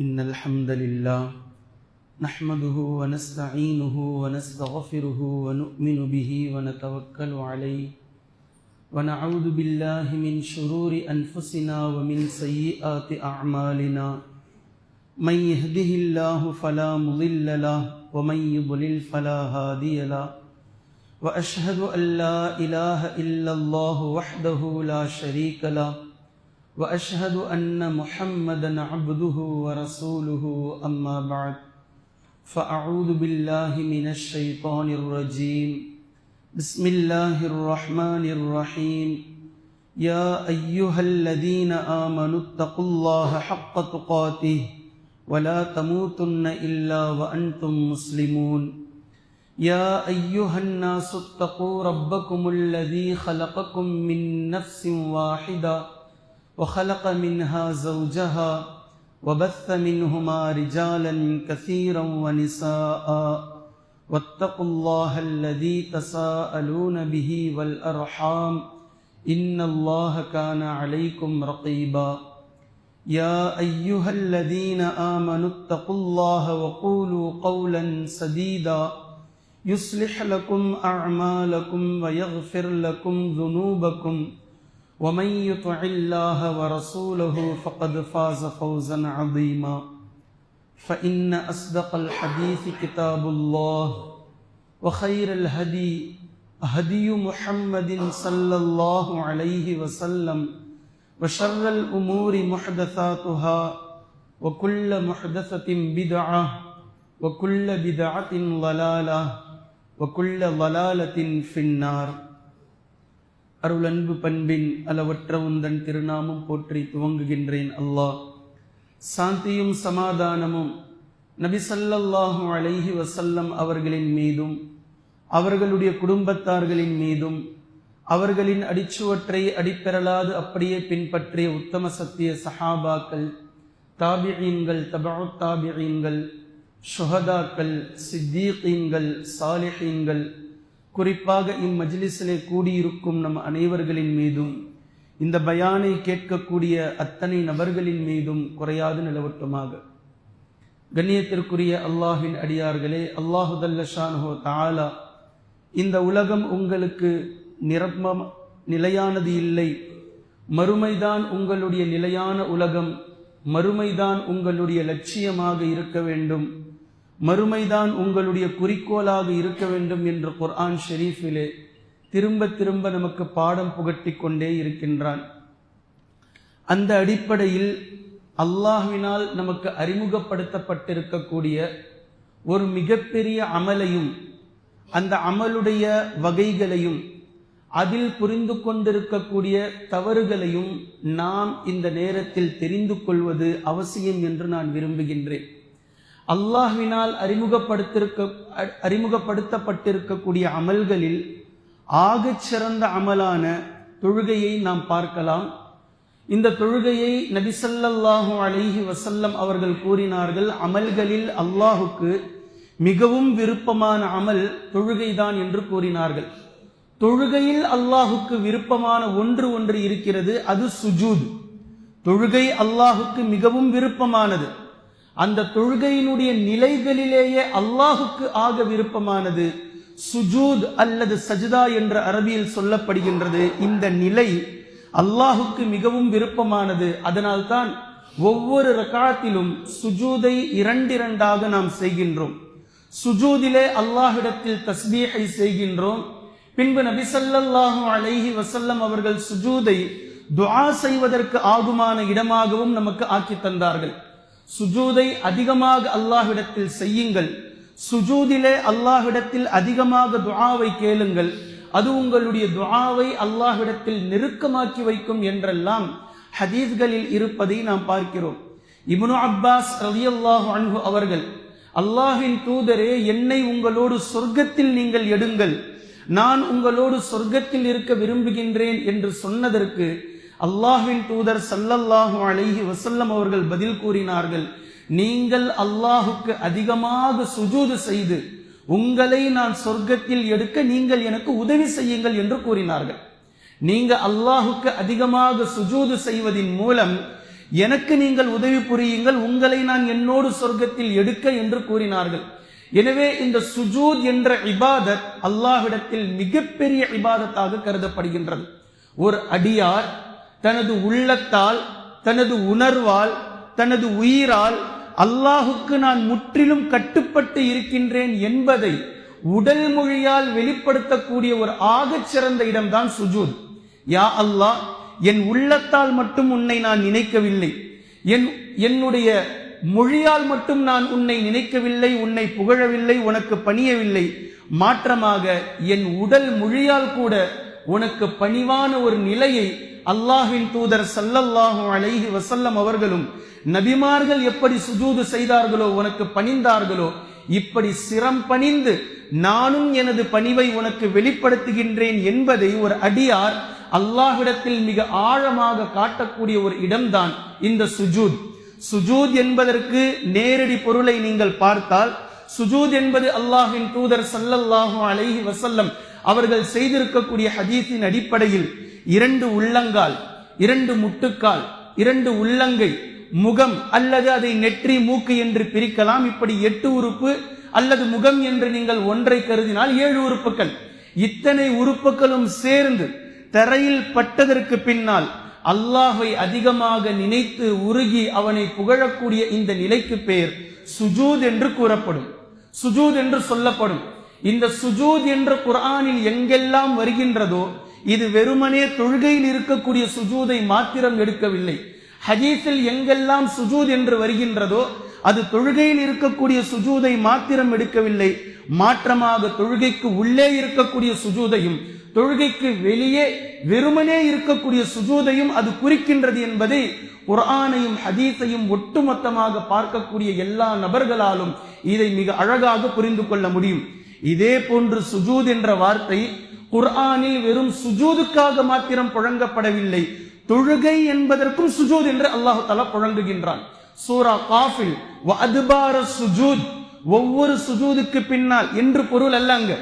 إن الحمد لله نحمده ونستعينه ونستغفره ونؤمن به ونتوكل عليه ونعوذ بالله من شرور أنفسنا ومن سيئات أعمالنا من يهده الله فلا مضل له ومن يضلل فلا هادي له وأشهد أن لا إله إلا الله وحده لا شريك له وأشهد أن محمدًا عبده ورسوله أما بعد فأعوذ بالله من الشيطان الرجيم بسم الله الرحمن الرحيم يا أيها الذين آمنوا اتقوا الله حق تقاته ولا تموتن إلا وأنتم مسلمون يا أيها الناس اتقوا ربكم الذي خلقكم من نفس واحدة وخلق منها زوجها وبث منهما رجالا كثيرا ونساء واتقوا الله الذي تساءلون به والأرحام إن الله كان عليكم رقيبا يا أيها الذين آمنوا اتقوا الله وقولوا قولا سديدا يصلح لكم أعمالكم ويغفر لكم ذنوبكم ومن يطع الله ورسوله فقد فاز فوزا عظيما فإن أصدق الحديث كتاب الله وخير الهدي هدي محمد صلى الله عليه وسلم وشر الأمور محدثاتها وكل محدثة بدعة وكل بدعة ضلالة وكل ضلالة في النار. அருளன்பு பண்பின் அளவற்ற உந்தன் திருநாமம் போற்றி துவங்குகின்றேன். அல்லாஹ் சாந்தியும் சமாதானமும் நபி ஸல்லல்லாஹு அலைஹி வஸல்லம் அவர்களின் மீதும் அவர்களுடைய குடும்பத்தார்களின் மீதும் அவர்களின் அடிச்சுவற்றை அடிப்பெறலாது அப்படியே பின்பற்றிய உத்தம சத்திய சஹாபாக்கள், தாபிஈன்கள், தபஉத் தாபிஈன்கள், ஷுஹதாக்கள், சித்தீகீன்கள், சாலிஹீன்கள், குறிப்பாக இம்மஜ்லிஸிலே கூடியிருக்கும் நம் அனைவர்களின் மீதும் இந்த பயானை கேட்கக்கூடிய அத்தனை நபர்களின் மீதும் குறையாது நிலவட்டுமாக. கண்ணியத்திற்குரிய அல்லாஹ்வின் அடியார்களே, அல்லாஹு ஜல்ல ஷானுஹு தஆலா இந்த உலகம் உங்களுக்கு நிலையானது இல்லை, மறுமைதான் உங்களுடைய நிலையான உலகம், மறுமைதான் உங்களுடைய லட்சியமாக இருக்க வேண்டும், மறுமைதான் உங்களுடைய குறிக்கோளாக இருக்க வேண்டும் என்று குர்ஆன் ஷெரீஃபிலே திரும்ப திரும்ப நமக்கு பாடம் புகட்டி கொண்டே இருக்கின்றான். அந்த அடிப்படையில் அல்லாஹ்வினால் நமக்கு அறிமுகப்படுத்தப்பட்டிருக்கக்கூடிய ஒரு மிகப்பெரிய அமலையும் அந்த அமலுடைய வகைகளையும் அதில் புரிந்து கொண்டிருக்கக்கூடிய தவறுகளையும் நாம் இந்த நேரத்தில் தெரிந்து கொள்வது அவசியம் என்று நான் விரும்புகின்றேன். அல்லாஹ்வினால் அறிமுகப்படுத்தப்பட்டிருக்கக்கூடிய அமல்களில் ஆகச் சிறந்த அமலான தொழுகையை நாம் பார்க்கலாம். இந்த தொழுகையை நபி ஸல்லல்லாஹு அலைஹி வஸல்லம் அவர்கள் கூறினார்கள், அமல்களில் அல்லாஹுக்கு மிகவும் விருப்பமான அமல் தொழுகைதான் என்று கூறினார்கள். தொழுகையில் அல்லாஹுக்கு விருப்பமான ஒன்று இருக்கிறது, அது சுஜூத். தொழுகை அல்லாஹுக்கு மிகவும் விருப்பமானது. அந்த தொழுகையினுடைய நிலைகளிலேயே அல்லாஹுக்கு ஆக விருப்பமானது சுஜூத் அல்லது சஜ்தா என்ற அரபியில் சொல்லப்படுகின்றது. இந்த நிலை அல்லாஹுக்கு மிகவும் விருப்பமானது. அதனால்தான் ஒவ்வொரு ரகாத்திலும் சுஜூதை இரண்டாக நாம் செய்கின்றோம். சுஜூதிலே அல்லாஹ்விடத்தில் தஸ்பீஹை செய்கின்றோம். பின்பு நபி ஸல்லல்லாஹு அலைஹி வஸல்லம் அவர்கள் சுஜூதை துஆ செய்வதற்கு ஆகுமான இடமாகவும் நமக்கு ஆக்கி தந்தார்கள். சுஜூதை அதிகமாக அல்லாஹ்விடத்தில் செய்யுங்கள், சுஜூதிலே அல்லாஹ்விடத்தில் அதிகமாக துஆவை கேளுங்கள், அது உங்களுடைய துஆவை அல்லாஹ்விடத்தில் நெருக்கமாக்கி வைக்கும் என்றெல்லாம் ஹதீஸ்களில் இருப்பதை நாம் பார்க்கிறோம். இப்னு அப்பாஸ் ரலியல்லாஹு அன்ஹு அவர்கள், அல்லாஹ்வின் தூதரே, என்னை உங்களோடு சொர்க்கத்தில் நீங்கள் எடுங்கள், நான் உங்களோடு சொர்க்கத்தில் இருக்க விரும்புகின்றேன் என்று சொன்னதற்கு அல்லாஹ்வின் தூதர் ஸல்லல்லாஹு அலைஹி வஸல்லம் அவர்கள் பதில் கூறினார்கள், நீங்கள் அல்லாஹுக்கு அதிகமாக சுஜூது செய்து உங்களை நான் சொர்க்கத்தில் எடுக்க நீங்கள் எனக்கு உதவி செய்யுங்கள் என்று கூறினார்கள். நீங்க அல்லாஹுக்கு அதிகமாக சுஜூது செய்வதின் மூலம் எனக்கு நீங்கள் உதவி புரியுங்கள், உங்களை நான் என்னோடு சொர்க்கத்தில் எடுக்க என்று கூறினார்கள். எனவே இந்த சுஜூத் என்ற இபாதத் அல்லாஹ்விடத்தில் மிகப்பெரிய இபாதத்தாக கருதப்படுகின்றது. ஒரு அடியார் தனது உள்ளத்தால், தனது உணர்வால், தனது உயிரால் அல்லாஹுக்கு நான் முற்றிலும் கட்டுப்பட்டு இருக்கின்றேன் என்பதை உடல் மொழியால் வெளிப்படுத்தக்கூடிய ஒரு ஆகச் சிறந்த இடம்தான் சுஜூத். யா அல்லாஹ், என் உள்ளத்தால் மட்டும் உன்னை நான் நினைக்கவில்லை, என்னுடைய மொழியால் மட்டும் நான் உன்னை நினைக்கவில்லை, உன்னை புகழவில்லை, உனக்கு பணியவில்லை. மாற்றமாக என் உடல் மொழியால் கூட உனக்கு பணிவான ஒரு நிலையை அல்லாஹ்வின் தூதர் ஸல்லல்லாஹு அலைஹி வஸல்லம் அவர்களும் நபிமார்கள் எப்படி சுஜூது செய்தார்களோ, உனக்கு பணிந்தார்களோ, இப்படி சிரம் பணிந்து நானும் எனது பணிவை உனக்கு வெளிப்படுத்துகின்றேன் என்பதை ஒரு அடியார் அல்லாஹ்விடத்தில் மிக ஆழமாக காட்டக்கூடிய ஒரு இடம்தான் இந்த சுஜூத். சுஜூத் என்பதற்கு நேரடி பொருளை நீங்கள் பார்த்தால், சுஜூத் என்பது அல்லாஹ்வின் தூதர் ஸல்லல்லாஹு அலைஹி வஸல்லம் அவர்கள் செய்திருக்கக்கூடிய ஹதீஸின் அடிப்படையில் 2 உள்ளங்கால், 2 முட்டுக்கால், 2 உள்ளங்கை, முகம் அல்லது அதை நெற்றி மூக்கு என்று பிரிக்கலாம். இப்படி 8 உறுப்பு அல்லது முகம் என்று நீங்கள் ஒன்றை கருதினால் 7 உறுப்புகள். இத்தனை உறுப்புகளும் சேர்ந்து தரையில் பட்டதற்கு பின்னால் அல்லாஹ்வை அதிகமாக நினைத்து உருகி அவனை புகழக்கூடிய இந்த நிலைக்கு பெயர் சுஜூத் என்று கூறப்படும், சுஜூத் என்று சொல்லப்படும். இந்த சுஜூத் என்ற குர்ஆனில் எங்கெல்லாம் வருகின்றதோ, இது வெறுமனே தொழுகையில் இருக்கக்கூடிய சுஜூதை மாத்திரம் எடுக்கவில்லை. ஹதீஸில் எங்கெல்லாம் சுஜூத் என்று வருகின்றதோ, அது தொழுகையில் இருக்கக்கூடிய சுஜூதை மாத்திரம் எடுக்கவில்லை, மாற்றமாக தொழுகைக்கு உள்ளே இருக்கக்கூடிய சுஜூதையும் தொழுகைக்கு வெளியே வெறுமனே இருக்கக்கூடிய சுஜூதையும் அது குறிக்கின்றது என்பதை குர்ஆனையும் ஹதீஸையும் ஒட்டுமொத்தமாக பார்க்கக்கூடிய எல்லா நபர்களாலும் இதை மிக அழகாக புரிந்து கொள்ள முடியும். இதே போன்று சுஜூத் என்ற வார்த்தை குர்ஆனில் வெறும் சுஜூதுக்காக மாத்திரம் புழங்கப்படவில்லை, தொழுகை என்பதற்கும் சுஜூத் என்று அல்லாஹ் தஆலா புழங்குகின்றான். சூரா காஃபில் வஅத்பார சுஜூத், ஒவ்வொரு சுஜூதுக்கு பின்னால் என்று பொருள் அல்ல, அங்க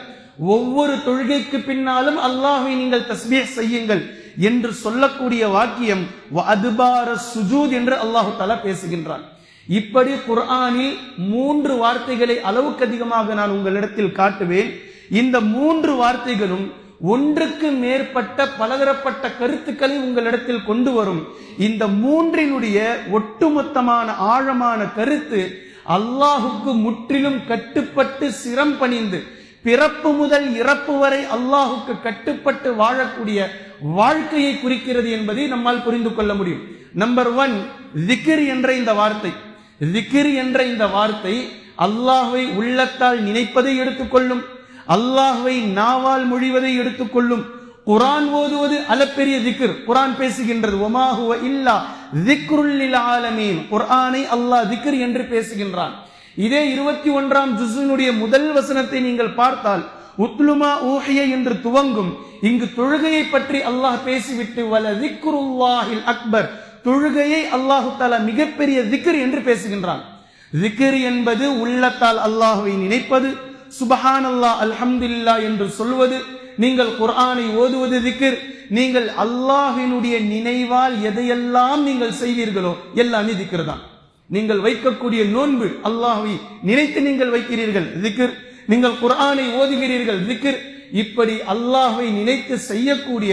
ஒவ்வொரு தொழுகைக்கு பின்னாலும் அல்லாஹ்வை நீங்கள் தஸ்பீஹ் செய்யுங்கள் என்று சொல்லக்கூடிய வாக்கியம் வஅத்பார சுஜூத் என்று அல்லாஹ் தஆலா பேசுகின்றான். இப்படி குர்ஆனில் 3 வார்த்தைகளை அளவுக்கு அதிகமாக நான் உங்களிடத்தில் காட்டுவேன். இந்த 3 வார்த்தைகளும் ஒன்றுக்கு மேற்பட்ட பலதரப்பட்ட கருத்துக்களை உங்களிடத்தில் கொண்டு வரும். இந்த 3னுடைய ஒட்டுமொத்தமான ஆழமான கருத்து அல்லாஹுக்கு முற்றிலும் கட்டுப்பட்டு சிரம் பணிந்து பிறப்பு முதல் இறப்பு வரை அல்லாஹுக்கு கட்டுப்பட்டு வாழக்கூடிய வாழ்க்கையை குறிக்கிறது என்பதை நம்மால் புரிந்து கொள்ள முடியும். நம்பர் 1, திக்ர் என்ற இந்த வார்த்தை. திக்ர் என்ற இந்த வார்த்தை அல்லாஹ்வை உள்ளத்தால் நினைப்பதை எடுத்துக்கொள்ளும், அல்லாஹ்வை நாவால் மொழிவதை எடுத்துக்கொள்ளும். குர்ஆன் ஓதுவது அளப்பெரிய திக்ர். குர்ஆன் பேசுகின்றது வமா ஹுவ இல்லா திக்ருல் லில் ஆலமீன். குர்ஆனை அல்லாஹ் திக்ர் என்று பேசுகின்றான். இதே 21ஆம் ஜுஸ்னுடைய முதல் வசனத்தை நீங்கள் பார்த்தால் உத்லுமா ஊஹிய என்று துவங்கும். இங்கு தொழுகையை பற்றி அல்லாஹ் பேசிவிட்டு வல திக்ருல்லாஹில் அக்பர், தொழுகையை அல்லாஹ் தஆலா மிகப்பெரிய திக்ர் என்று பேசுகின்றான். திக்ர் என்பது உள்ளத்தால் அல்லாஹ்வை நினைப்பது, சுப்ஹானல்லாஹ் அல்ஹம்துலில்லாஹ் என்று சொல்வது. நீங்கள் குர்ஆனை ஓதுவது திக்ர். நீங்கள் அல்லாஹ்வினுடைய நினைவால் எதையெல்லாம் நீங்கள் செய்வீர்களோ எல்லாமே திக்ர் தான். நீங்கள் வைக்கக்கூடிய நோன்பு அல்லாஹ்வை நினைத்து நீங்கள் வைக்கிறீர்கள், திக்ர். நீங்கள் குர்ஆனை ஓதுகிறீர்கள், திக்ர். இப்படி அல்லாஹ்வை நினைத்து செய்யக்கூடிய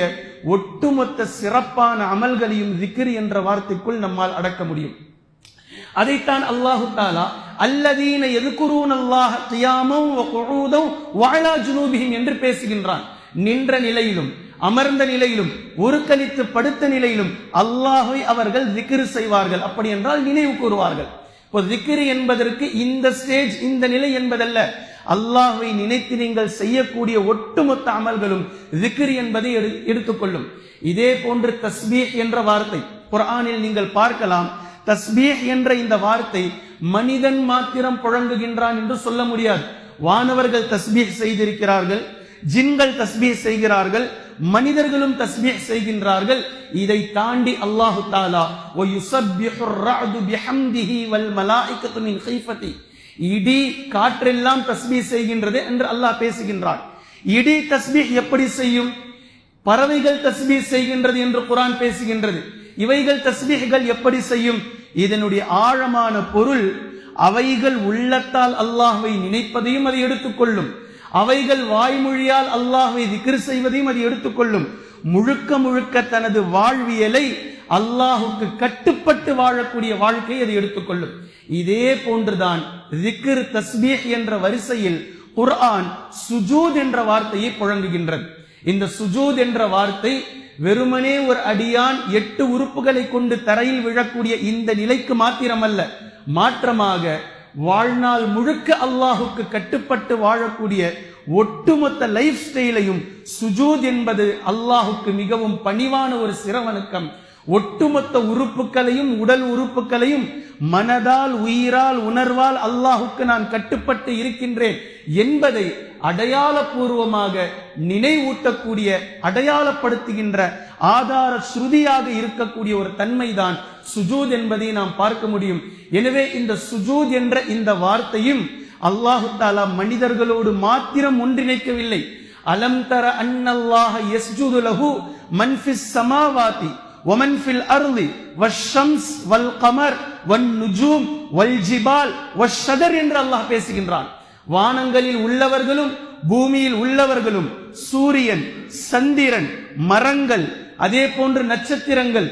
ஒட்டுமொத்த சிறப்பான அமல்களையும் திக்ர் என்ற வார்த்தைக்குள் நம்மால் அடக்க முடியும். அதைத்தான் அல்லாஹ் தஆலா அல்லதீன யذ்குரூனல்லாஹ கியாமன் வ குஊதன் வ அலா ஜுனூபிஹிம் என்று பேசுகின்றான். நின்ற நிலையிலும் அமர்ந்த நிலையிலும் ஒருக்கணித்து படுத்த நிலையிலும் அல்லாஹ்வை அவர்கள் திக்ர் செய்வார்கள். அப்படி என்றால் நினைவு கூறுவார்கள். இப்போ திக்ர் என்பதற்கு இந்த ஸ்டேஜ், இந்த நிலை என்பதல்ல, அல்லாஹ்வை நினைத்து நீங்கள் செய்யக்கூடிய ஒட்டுமொத்த அமல்களும் திக்ர் என்பதை எடுத்துக்கொள்ளும். இதே போன்று தஸ்பீஹ் என்ற வார்த்தை குர்ஆனில் நீங்கள் பார்க்கலாம். தஸ்பீஹ் என்ற இந்த வார்த்தை மனிதன் மாத்திரம் புழங்குகின்றான் என்று சொல்ல முடியாது. வானவர்கள் தஸ்பீஹ் செய்திருக்கிறார்கள், ஜின்கள் தஸ்பீஹ் செய்கிறார்கள், மனிதர்களும் தஸ்பீஹ் செய்கின்றார்கள். இதை தாண்டி அல்லாஹ் தஆலா வ யுஸப்பிஹுர் ரஅது பிஹம்திஹி வல் மலாயிகத்து மின் கைஃபதி, இடி காற்றெல்லாம் தஸ்பீஹ் செய்கின்றது என்று அல்லாஹ் பேசுகின்றான். இடி தஸ்பீஹ் எப்படி செய்யும்? பறவைகள் தஸ்பீஹ் செய்கின்றது என்று குர்ஆன் பேசுகின்றது. இவைகள் தஸ்பீஹ்கள் எப்படி செய்யும்? இதனுடைய ஆழமான பொருள், அவைகள் உள்ளத்தால் அல்லாஹ்வை நினைப்பதையும் அது எடுத்துக்கொள்ளும், அவைகள் வாய்மொழியால் அல்லாஹ்வை திக்ர் செய்வதையும் அது எடுத்துக்கொள்ளும். முழுக்க முழுக்க தனது வாழ்வியலை அல்லாஹுக்கு கட்டுப்பட்டு வாழக்கூடிய வாழ்க்கையை அது எடுத்துக்கொள்ளும். இதே போன்றுதான் திக்ர் தஸ்பீஹ் என்ற வரிசையில் குர்ஆன் சுஜூத் என்ற வார்த்தையை புழங்குகின்றது. இந்த சுஜூத் என்ற வார்த்தை வெறுமனே ஒரு அடியான் 8 உறுப்புகளை கொண்டு தரையில் விழக்கூடிய இந்த நிலைக்கு மாத்திரமல்ல, மாற்றமாக வாழ்நாள் முழுக்க அல்லாஹுக்கு கட்டுப்பட்டு வாழக்கூடிய ஒட்டுமொத்த லைஃப் ஸ்டைலையும் சுஜூத் என்பது அல்லாஹுக்கு மிகவும் பணிவான ஒரு சிரவணக்கம். ஒட்டுமொத்த உறுப்புகளையும் உடல் உறுப்புகளையும் மனதால் உயிரால் உணர்வால் அல்லாஹுக்கு நான் கட்டுப்பட்டு இருக்கின்றேன் என்பதை அடையாளபூர்வமாக நினைவூட்டக்கூடிய, அடையாளப்படுத்துகின்ற ஆதார ஸ்ருதியாக இருக்கக்கூடிய ஒரு தன்மைதான் சுஜூத் என்பதை நாம் பார்க்க முடியும். எனவே இந்த சுஜூத் என்ற இந்த வார்த்தையும் அல்லாஹு தஆலா மனிதர்களோடு மாத்திரம் ஒன்றிணைக்கவில்லை. அலம் தர அன்னல்லாஹ யஸ்ஜுது லஹு மன் ஃபிஸ் ஸமாவாதி வமன் ஃபில் அர்லி வஷ்ஷம்ஸ் வல் கமர் வன் நுஜூம் வல் ஜிபால் வஷ்ஷதர் என்று அல்லாஹ் பேசுகின்றான். வானங்களில் உள்ளவர்களும் பூமியில் உள்ளவர்களும், சூரியன், சந்திரன், மரங்கள், அதே போன்று நட்சத்திரங்கள்,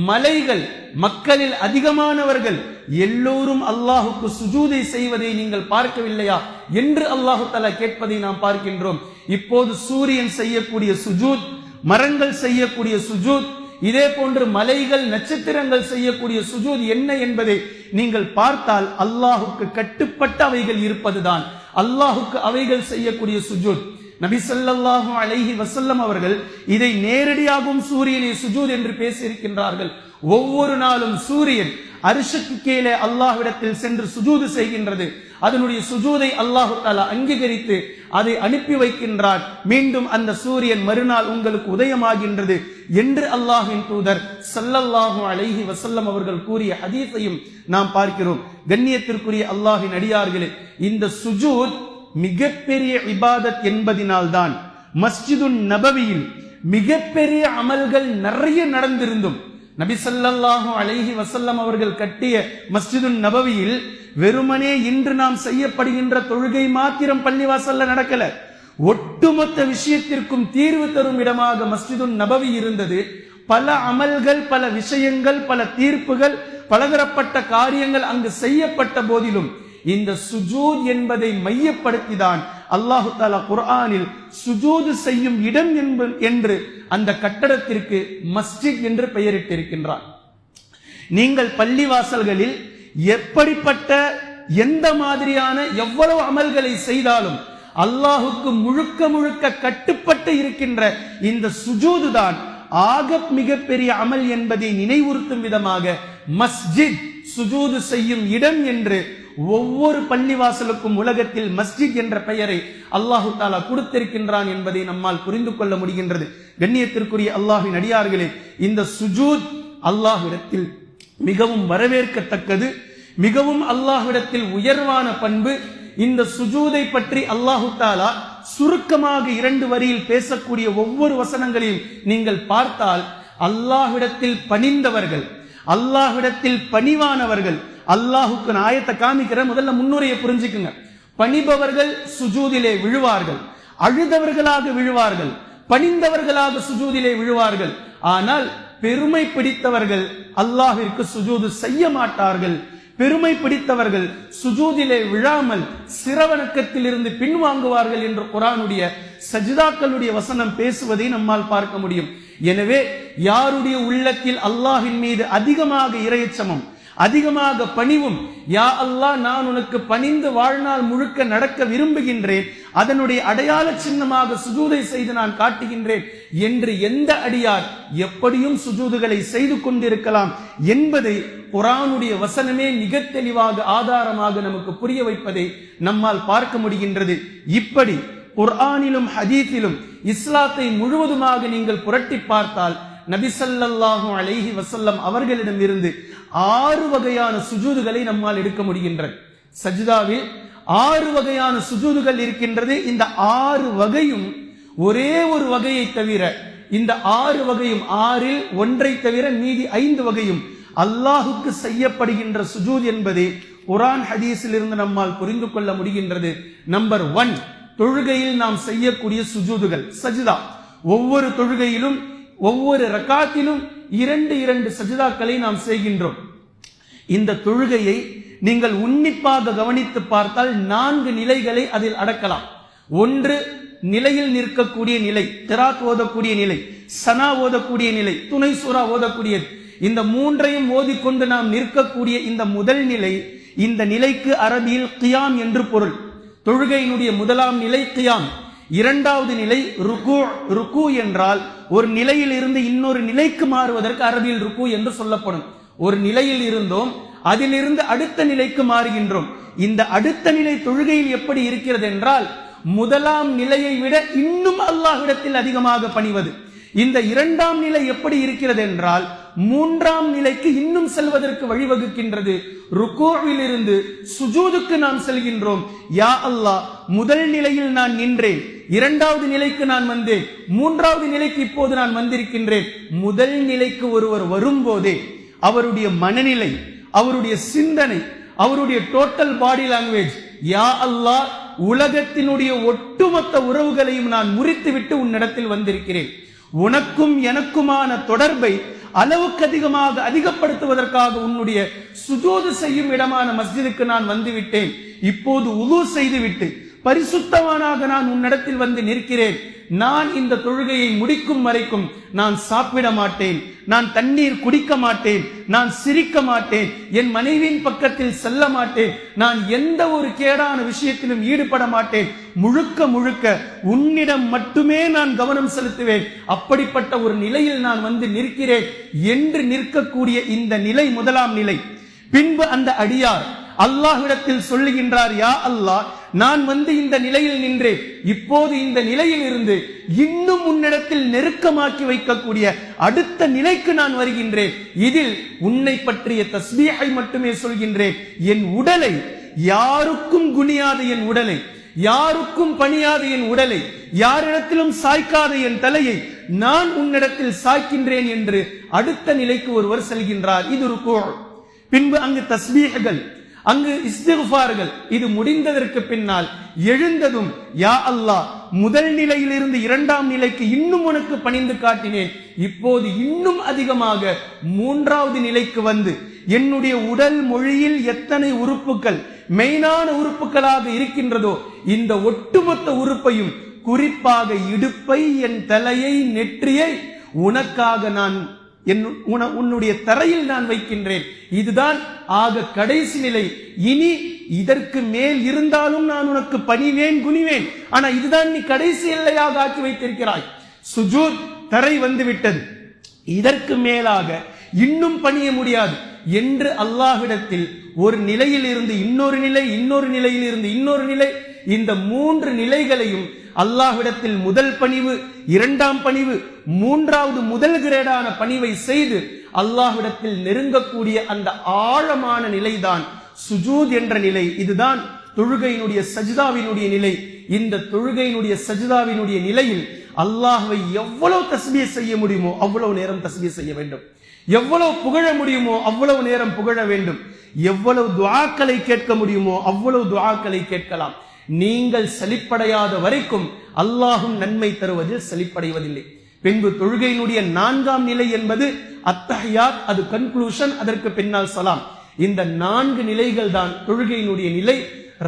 மலைகள், மக்களில் அதிகமானவர்கள் எல்லோரும் அல்லாஹுக்கு சுஜூதை செய்வதை நீங்கள் பார்க்கவில்லையா என்று அல்லாஹு தஆலா கேட்பதை நாம் பார்க்கின்றோம். இப்போது சூரியன் செய்யக்கூடிய சுஜூத், மரங்கள் செய்யக்கூடிய சுஜூத், இதே போன்று மலைகள், நட்சத்திரங்கள் செய்யக்கூடிய சுஜூத் என்ன என்பதை நீங்கள் பார்த்தால் அல்லாஹுக்கு கட்டுப்பட்ட அவைகள் இருப்பதுதான் அல்லாஹுக்கு அவைகள் செய்யக்கூடிய சுஜூத். நபி ஸல்லல்லாஹு அலைஹி வஸல்லம் அவர்கள் இதை நேரடியாகவும் சூரியனை சுஜூத் என்று பேசியிருக்கின்றார்கள். ஒவ்வொரு நாளும் சூரியன் அர்ஷுக்கு கீழே அல்லாஹ்விடத்தில் சென்று சுஜூது செய்கின்றது. அதனுடைய சுஜூதை அல்லாஹு தஆலா அங்கீகரித்து அதை அனுப்பி வைக்கின்றார். மீண்டும் அந்த சூரியன் மறுநாள் உங்களுக்கு உதயமாகின்றது என்று அல்லாஹ்வின் தூதர் ஸல்லல்லாஹு அலைஹி வஸல்லம் அவர்கள் கூறிய ஹதீஸையும் நாம் பார்க்கிறோம். கண்ணியத்திற்குரிய அல்லாஹ்வின் அடியார்களே, இந்த சுஜூத் மிகப்பெரிய இபாதத் என்பதினால்தான் மஸ்ஜிதுன் நபவியில் மிகப்பெரிய அமல்கள் நிறைய நடந்திருந்தும் நபி ஸல்லல்லாஹு அலைஹி வஸல்லம் அவர்கள் கட்டிய மஸ்ஜிதுன் நபவியில் வெறுமனே இன்று நாம் செய்யப்படுகின்ற தொழுகை மாத்திரம் பள்ளிவாசல்ல நடக்கல. ஒட்டுமொத்த விஷயத்திற்கும் தீர்வு தரும் இடமாக மஸ்ஜிதுன் நபவி இருந்தது. பல அமல்கள், பல விஷயங்கள், பல தீர்ப்புகள், பலதரப்பட்ட காரியங்கள் அங்கு செய்யப்பட்ட போதிலும் இந்த சுஜூத் என்பதை மையப்படுத்திதான் அல்லாஹு தஆலா குர்ஆனில் சுஜூது செய்யும் இடம் என்று அந்த கட்டடத்திற்கு மஸ்ஜித் என்று பெயரிட்டிருக்கின்றார். நீங்கள் பள்ளிவாசல்களில் எப்படிப்பட்ட எந்த மாதிரியான எவ்வளவு அமல்களை செய்தாலும் அல்லாஹுக்கு முழுக்க முழுக்க கட்டுப்பட்டு இருக்கின்ற இந்த சுஜூது தான் ஆக மிகப்பெரிய அமல் என்பதை நினைவுறுத்தும் விதமாக மஸ்ஜித், சுஜூது செய்யும் இடம் என்று ஒவ்வொரு பள்ளிவாசலுக்கும் உலகத்தில் மஸ்ஜித் என்ற பெயரை அல்லாஹு தஆலா கொடுத்திருக்கின்றான் என்பதை நம்மால் புரிந்து கொள்ள முடிகின்றது. கண்ணியத்திற்குரிய அல்லாஹ்வின் அடியார்களே, இந்த சுஜூத் அல்லாஹ்விடத்தில் மிகவும் வரவேற்கத்தக்கது, மிகவும் அல்லாஹ்விடத்தில் உயர்வான பண்பு. இந்த சுஜூதை பற்றி அல்லாஹு தஆலா சுருக்கமாக 2 வரியில் பேசக்கூடிய ஒவ்வொரு வசனங்களையும் நீங்கள் பார்த்தால் அல்லாஹ்விடத்தில் பணிந்தவர்கள், அல்லாஹ்விடத்தில் பணிவானவர்கள், அல்லாஹுக்கு ஆயத்தை காமிக்கிற முதல்ல முன்னுரையை புரிஞ்சுக்குங்க. பணிபவர்கள் சுஜூதிலே விழுவார்கள், அழுதவர்களாக விழுவார்கள், பணிந்தவர்களாக சுஜூதிலே விழுவார்கள். ஆனால் பெருமை பிடித்தவர்கள் அல்லாஹ்விற்கு சுஜூது செய்ய மாட்டார்கள். பெருமை பிடித்தவர்கள் சுஜூதிலே விழாமல் சிரவணக்கத்தில் இருந்து பின்வாங்குவார்கள் என்று குர்ஆனுடைய சஜ்தாக்களுடைய வசனம் பேசுவதை நம்மால் பார்க்க முடியும். எனவே யாருடைய உள்ளத்தில் அல்லாஹ்வின் மீது அதிகமாக இறையச்சமும், அதிகமாக பணிவும், யா அல்லாஹ் நான் உனக்கு பணிந்து வாழ்நாள் முழுக்க நடக்க விரும்புகின்றேன், அதனுடைய அடையாள சின்னமாக சுஜூதை செய்து நான் காட்டுகின்றேன் என்று எந்த அடியார் எப்படியும் சுஜூதுகளை செய்து கொண்டிருக்கலாம் என்பதை குர்ஆனுடைய வசனமே மிக தெளிவாக ஆதாரமாக நமக்கு புரிய வைப்பதை நம்மால் பார்க்க முடிகின்றது. இப்படி குர்ஆனிலும் ஹதீஸிலும் இஸ்லாத்தை முழுவதுமாக நீங்கள் புரட்டி பார்த்தால் நபி ஸல்லல்லாஹு அலைஹி வஸல்லம் அவர்களிடம் இருந்து 6 வகையான சுஜூதுகளை நம்மால் எடுக்க முடிகின்றது. சஜ்தாவில் 6 வகையான சுஜூதுகள் இருக்கின்றது. இந்த 6 வகையும் ஒரே ஒரு வகையை தவிர இந்த 6 வகையும், 6ல் ஒன்றை தவிர மீதி 5 வகையும் அல்லாஹுக்கு செய்யப்படுகின்ற சுஜூத் என்பதை குர்ஆன் ஹதீஸில் இருந்து நம்மால் புரிந்து கொள்ள முடிகின்றது. நம்பர் 1, தொழுகையில் நாம் செய்யக்கூடிய சுஜூதுகள், சஜ்தா. ஒவ்வொரு தொழுகையிலும் ஒவ்வொரு ரக்காத்திலும் 2 சஜ்தாக்களை நாம் செய்கின்றோம். இந்த தொழுகையை நீங்கள் உன்னிப்பாக கவனித்து பார்த்தால் 4 நிலைகளை அதில் அடக்கலாம். 1, நிலையில் நிற்கக்கூடிய நிலை, கிராத் ஓதக்கூடிய நிலை, சனா ஓதக்கூடிய நிலை, துணை சூரா ஓதக்கூடியது. இந்த 3ஐயும் ஓதிக்கொண்டு நாம் நிற்கக்கூடிய இந்த முதல் நிலை, இந்த நிலைக்கு அரபியில் கியாம் என்று பொருள். தொழுகையினுடைய முதலாம் நிலை கியாம். 2வது நிலை ருக்கு. ருக்கு என்றால் ஒரு நிலையில் இருந்து இன்னொரு நிலைக்கு மாறுவதற்கு அரபியில் ருக்கு என்று சொல்லப்படும். ஒரு நிலையில் இருந்தோம், அதிலிருந்து அடுத்த நிலைக்கு மாறுகின்றோம். இந்த அடுத்த நிலை தொழுகையில் எப்படி இருக்கிறது என்றால், முதலாம் நிலையை விட இன்னும் அல்லாஹ்விடத்தில் அதிகமாக பணிவது. இந்த 2ஆம் நிலை எப்படி இருக்கிறது என்றால், 3ஆம் நிலைக்கு இன்னும் செல்வதற்கு வழிவகுக்கின்றது. ருக்கூவில் இருந்து சுஜூதுக்கு நாம் செல்கின்றோம். யா அல்லாஹ், முதல் நிலையில் நான் நின்றேன், 2வது நிலைக்கு நான் வந்தேன், 3வது நிலைக்கு இப்போது நான் வந்திருக்கின்றேன். முதல் நிலைக்கு ஒருவர் வரும்போதே அவருடைய மனநிலை, அவருடைய சிந்தனை, அவருடைய டோட்டல் பாடி லாங்குவேஜ், யா அல்லாஹ், உலகத்தினுடைய ஒட்டுமொத்த உறவுகளையும் நான் முறித்துவிட்டு உன்னிடத்தில் வந்திருக்கிறேன். உனக்கும் எனக்குமான தொடர்பை அளவுக்கு அதிகப்படுத்துவதற்காக உன்னுடைய சுஜூது செய்யும் இடமான மஸ்ஜிதுக்கு நான் வந்துவிட்டேன். இப்போது உது செய்துவிட்டு பரிசுத்தவானாக நான் உன்னிடத்தில் வந்து நிற்கிறேன். நான் இந்த தொழுகையை முடிக்கும் வரைக்கும் நான் சாப்பிட மாட்டேன், நான் தண்ணீர் குடிக்க மாட்டேன், நான் சிரிக்க மாட்டேன், என் மனைவியின் பக்கத்தில் செல்ல மாட்டேன், நான் எந்த ஒரு கேடான விஷயத்திலும் ஈடுபட மாட்டேன், முழுக்க முழுக்க உன்னிடம் மட்டுமே நான் கவனம் செலுத்துவேன். அப்படிப்பட்ட ஒரு நிலையில் நான் வந்து நிற்கிறேன் என்று நிற்கக்கூடிய இந்த நிலை முதலாம் நிலை. பின்பு அந்த அடியார் அல்லாஹ்விடத்தில் சொல்லுகின்றார், யா அல்லாஹ், நான் வந்து இந்த நிலையில் நின்றேன், இப்போது இந்த நிலையில் இருந்து இன்னும் உன்னிடத்தில் நெருக்கமாக்கி வைக்கக்கூடிய அடுத்த நிலைக்கு நான் வருகின்றேன். இதில் உன்னை பற்றிய தஸ்பீஹை மட்டுமே சொல்கின்றேன். என் உடலை, யாருக்கும் குனியாத என் உடலை, யாருக்கும் பணியாத என் உடலை, யாரிடத்திலும் சாய்க்காத என் தலையை நான் உன்னிடத்தில் சாய்க்கின்றேன் என்று அடுத்த நிலைக்கு ஒருவர் செல்கின்றார். இது ருக்கு. பின்பு அங்கு தஸ்பீஹ்கள், அங்கு இஸ்திக்ஃபார்கள். இது முடிந்ததற்கு பின்னால் எழுந்ததும், யா அல்லாஹ், முதல் நிலையிலிருந்து 2ஆம் நிலைக்கு இன்னும் உனக்கு பணிந்து காட்டினேன், இப்போது இன்னும் அதிகமாக 3வது நிலைக்கு வந்து என்னுடைய உடல் மொழியில் எத்தனை உறுப்புகள் மெயினான உறுப்புகளாக இருக்கின்றதோ இந்த ஒட்டுமொத்த உறுப்பையும், குறிப்பாக இடுப்பை, என் தலையை, நெற்றியை உனக்காக நான் உன்னுடைய தரையில் நான் வைக்கின்றேன். இதுதான் ஆக கடைசி நிலை. இனி இதற்கு மேல் இருந்தாலும் நான் உனக்கு பணிவேன், குனிவேன். ஆனா இதுதான் நீ கடைசி எல்லையாக ஆக்கி வைத்திருக்கிறாய். சுஜூத், தரை வந்துவிட்டது, இதற்கு மேலாக இன்னும் பணிய முடியாது என்று அல்லாஹ்விடத்தில் ஒரு நிலையில் இருந்து இன்னொரு நிலை, இன்னொரு நிலையில் இருந்து இன்னொரு நிலை, இந்த 3 நிலைகளையும் அல்லாஹ்விடத்தில் முதல் பணிவு, 2ஆம் பணிவு, 3வது முதல் கிரேடான பணிவை செய்து அல்லாஹ்விடத்தில் நெருங்கக்கூடிய அந்த ஆழமான நிலைதான் சுஜூத் என்ற நிலை. இதுதான் தொழுகையினுடைய சஜ்தாவினுடைய நிலை. இந்த தொழுகையினுடைய சஜ்தாவினுடைய நிலையில் அல்லாஹ்வை எவ்வளவு தஸ்பீஹ் செய்ய முடியுமோ அவ்வளவு நேரம் தஸ்பீஹ் செய்ய வேண்டும். எவ்வளவு புகழ முடியுமோ அவ்வளவு நேரம் புகழ வேண்டும். எவ்வளவு துஆக்களை கேட்க முடியுமோ அவ்வளவு துஆக்களை கேட்கலாம். நீங்கள் சலிப்படையாத வரைக்கும் அல்லாஹும் நன்மை தருவதில் சலிப்படைவதில்லை. பின்பு தொழுகையினுடைய 4ஆம் நிலை என்பது அத்தஹியாத், அது கன்க்ளூஷன், அதற்கு பின்னால் சலாம். இந்த 4 நிலைகள் தான் தொழுகையினுடைய நிலை.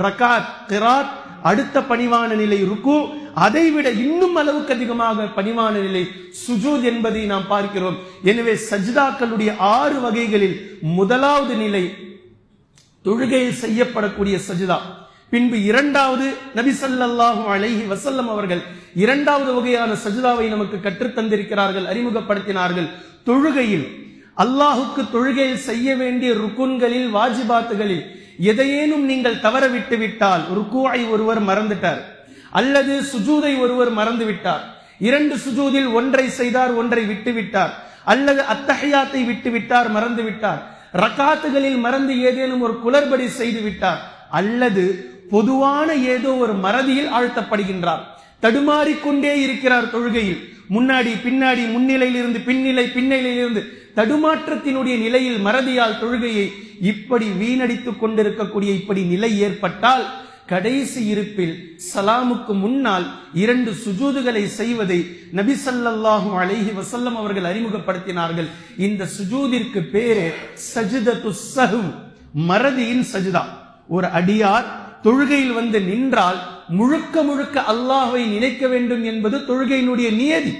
ரகாத், கிராத், அடுத்த பணிவான நிலை ருக்கு, அதைவிட இன்னும் அளவுக்கு அதிகமாக பணிவான நிலை சுஜூத் என்பதை நாம் பார்க்கிறோம். எனவே சஜ்தாக்களுடைய 6 வகைகளில் முதலாவது நிலை தொழுகையில் செய்யப்படக்கூடிய சஜ்தா. பின்பு 2வது, நபி ஸல்லல்லாஹு அலைஹி வஸல்லம் அவர்கள் 2வது வகையான சஜ்தாவை நமக்கு கற்றுத் தந்திருக்கிறார்கள், அறிமுகப்படுத்தினார்கள். தொழுகையில் அல்லாஹுக்கு தொழுகையில் செய்ய வேண்டிய ருக்குன்களில், வாஜிபாத்துகளில் எதையேனும் நீங்கள் தவற விட்டு விட்டால், ருக்குஐ ஒருவர் மறந்துட்டார் அல்லது சுஜூதை ஒருவர் மறந்து விட்டார், 2 சுஜூதில் ஒன்றை செய்தார், ஒன்றை விட்டு விட்டார், அல்லது அத்தஹியாத்தை விட்டு விட்டார், மறந்து விட்டார், ரகாத்துகளில் மறந்து ஏதேனும் ஒரு குளறுபடி செய்து விட்டார், அல்லது பொதுவான ஏதோ ஒரு மறதியில் ஆழ்த்தப்படுகின்றார், தடுமாறிக்கொண்டே இருக்கிறார் தொழுகையில், முன்னாடி பின்னாடி, முன்னிலையிலிருந்து பின்னிலை, பின்னிலையிலிருந்து தடுமாற்றத்தினுடைய நிலையில் மறதியால் தொழுகையை இப்படி வீணடித்துக் கொண்டிருக்கக்கூடிய இப்படி நிலை ஏற்பட்டால் கடைசி இருப்பில் சலாமுக்கு முன்னால் 2 சுஜூதுகளை செய்வதை நபி ஸல்லல்லாஹு அலைஹி வஸல்லம் அவர்கள் அறிமுகப்படுத்தினார்கள். இந்த சுஜூதிற்கு பேரு சஜ்தத்து ஸஹ்வ், மறதியின் சஜ்தா. ஒரு அடியார் தொழுகையில் வந்து நின்றால் முழுக்க முழுக்க அல்லாஹ்வை நினைக்க வேண்டும் என்பது தொழுகையினுடைய நியதி.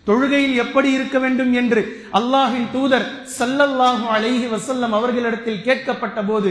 தொழுகையில் எப்படி இருக்க வேண்டும் என்று அல்லாஹ்வின் தூதர் ஸல்லல்லாஹு அலைஹி வஸல்லம் அவர்களிடத்தில் கேட்கப்பட்ட போது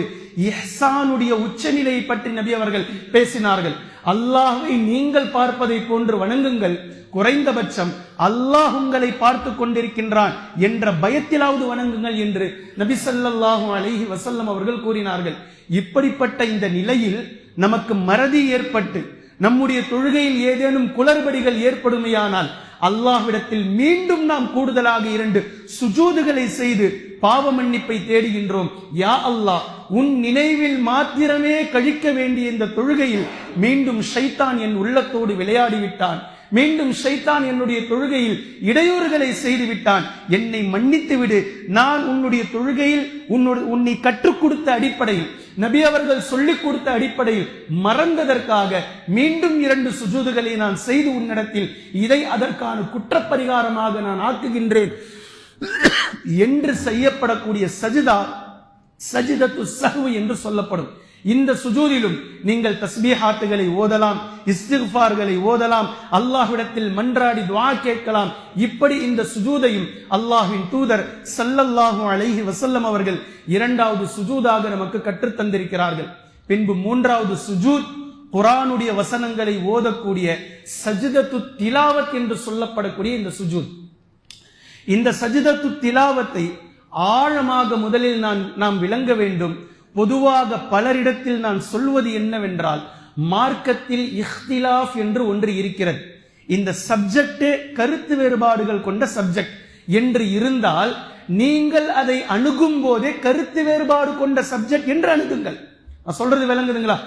இஹ்சானுடைய உச்சநிலையை பற்றி நபி அவர்கள் பேசினார்கள். அல்லாஹ்வை நீங்கள் பார்ப்பதை போன்று வணங்குங்கள், குறைந்தபட்சம் அல்லாஹ் உங்களை பார்த்து கொண்டிருக்கின்றான் என்ற பயத்திலாவது வணங்குங்கள் என்று நபி ஸல்லல்லாஹு அலைஹி வஸல்லம் அவர்கள் கூறினார்கள். இப்படிப்பட்ட இந்த நிலையில் நமக்கு மறதி ஏற்பட்டு நம்முடைய தொழுகையில் ஏதேனும் குளறுபடிகள் ஏற்படுமையானால் அல்லாஹ்விடத்தில் மீண்டும் நாம் கூடுதலாக 2 சுஜூதுகளை செய்து பாவ மன்னிப்பை தேடுகின்றோம். யா அல்லாஹ், உன் நினைவில் மாத்திரமே கழிக்க வேண்டிய இந்த தொழுகையில் மீண்டும் ஷைத்தான் என் உள்ளத்தோடு விளையாடிவிட்டான், மீண்டும் ஷைத்தான் என்னுடைய தொழுகையில் இடையூறுகளை செய்து விட்டான், என்னை மன்னித்து விடு. நான் உன்னுடைய தொழுகையில் உன்னை கற்றுக் கொடுத்த அடிப்படையில், நபி அவர்கள் சொல்லிக் கொடுத்த அடிப்படையில் மறந்ததற்காக மீண்டும் 2 சுஜூதுகளை நான் செய்து உன்னிடத்தில் இதை அதற்கான குற்றப்பரிகாரமாக நான் ஆக்குகின்றேன் என்று செய்யப்படக்கூடிய சஜ்தா சஜ்தத்து ஸஹ்வ் என்று சொல்லப்படும். இந்த சுஜூதிலும் நீங்கள் தஸ்பீஹாத்துகளை ஓதலாம், இஸ்திக்ஃபார்களை ஓதலாம், அல்லாஹ்விடத்தில் மன்றாடி துஆ கேட்கலாம். இப்படி இந்த சுஜூதையும் அல்லாஹ்வின் தூதர் ஸல்லல்லாஹு அலைஹி வஸல்லம் அவர்கள் 2வது சுஜூதாக நமக்கு கற்றுத் தந்திருக்கிறார்கள். பின்பு 3வது சுஜூத் குர்ஆனுடைய வசனங்களை ஓதக்கூடிய சஜ்தத்து திலாவத் என்று சொல்லப்படக்கூடிய இந்த சுஜூத். இந்த சஜ்தத்து திலாவத்தை ஆழமாக முதலில் நாம் விளங்க வேண்டும். பொதுவாக பலரிடத்தில் நான் சொல்வது என்னவென்றால், மார்க்கத்தில் இஹ்திலாஃப் என்று ஒன்று இருக்கிறது. இந்த சப்ஜெக்டே கருத்து வேறுபாடுகள் கொண்ட சப்ஜெக்ட் என்று இருந்தால் நீங்கள் அதை அணுகும் போதே கருத்து வேறுபாடு கொண்ட சப்ஜெக்ட் என்று அணுகுங்கள். நான் சொல்றது விளங்குதுங்களா?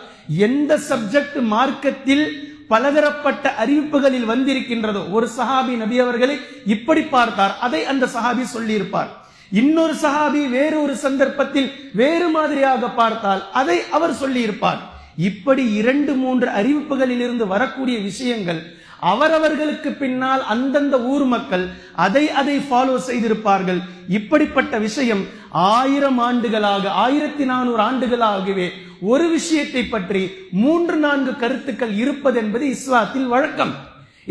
எந்த சப்ஜெக்ட் மார்க்கத்தில் பலதரப்பட்ட அறிவிப்புகளில் வந்திருக்கின்றதோ, ஒரு சஹாபி நபி அவர்களை இப்படி பார்த்தார், அதை அந்த சஹாபி சொல்லி இருப்பார். இன்னொரு சஹாபி வேறு ஒரு சந்தர்ப்பத்தில் வேறு மாதிரியாக பார்த்தால் அதை அவர் சொல்லி இருப்பார். இப்படி 2-3 அறிவிப்புகளில் இருந்து வரக்கூடிய விஷயங்கள் அவரவர்களுக்கு பின்னால் அந்தந்த ஊர் மக்கள் அதை ஃபாலோ செய்திருப்பார்கள். இப்படிப்பட்ட விஷயம் 1000 ஆண்டுகளாக 1400 ஆண்டுகளாகவே ஒரு விஷயத்தை பற்றி 3-4 கருத்துக்கள் இருப்பது என்பது இஸ்லாத்தில் வழக்கம்.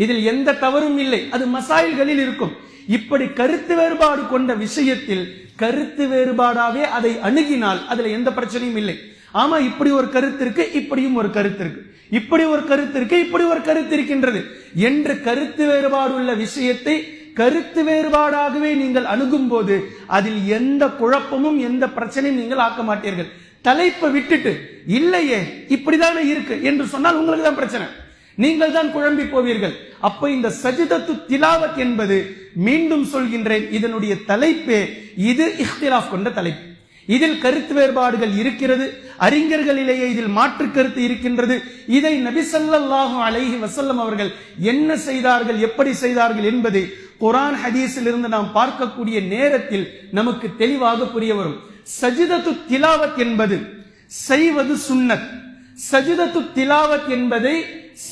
இதில் எந்த தவறும் இல்லை, அது மசாயில்களில் இருக்கும். இப்படி கருத்து வேறுபாடு கொண்ட விஷயத்தில் கருத்து வேறுபாடாவே அதை அணுகினால் அதுல எந்த பிரச்சனையும் இல்லை. ஆமா, இப்படி ஒரு கருத்து இருக்கு, இப்படியும் ஒரு கருத்து இருக்கு, இப்படி ஒரு கருத்து இருக்கு, இப்படி ஒரு கருத்து இருக்கின்றது என்று கருத்து வேறுபாடு உள்ள விஷயத்தை கருத்து வேறுபாடாகவே நீங்கள் அணுகும் போது அதில் எந்த குழப்பமும் எந்த பிரச்சனையும் நீங்கள் ஆக்க மாட்டீர்கள். தலைப்பை விட்டுட்டு இல்லையே இப்படிதானே இருக்கு என்று சொன்னால் உங்களுக்கு தான் பிரச்சனை, நீங்கள் தான் குழம்பி போவீர்கள். அப்ப இந்த சஜ்தத்து திலாவத் என்பது, மீண்டும் சொல்கின்றேன், இதனுடைய தலைப்பே இது இஹ்திலாஃப் கொண்ட தலைப்பு. இதில் கருத்து வேறுபாடுகள் இருக்கிறது, அறிஞர்களிலேயே இதில் மாற்று கருத்து இருக்கின்றது. இதை நபி ஸல்லல்லாஹு அலைஹி வஸல்லம் அவர்கள் என்ன செய்தார்கள், எப்படி செய்தார்கள் என்பதை குர்ஆன் ஹதீஸில் இருந்து நாம் பார்க்கக்கூடிய நேரத்தில் நமக்கு தெளிவாக புரிய வரும். சஜ்தத்து திலாவத் என்பது செய்வது சுன்னத், சஜ்தத்து திலாவத் என்பதை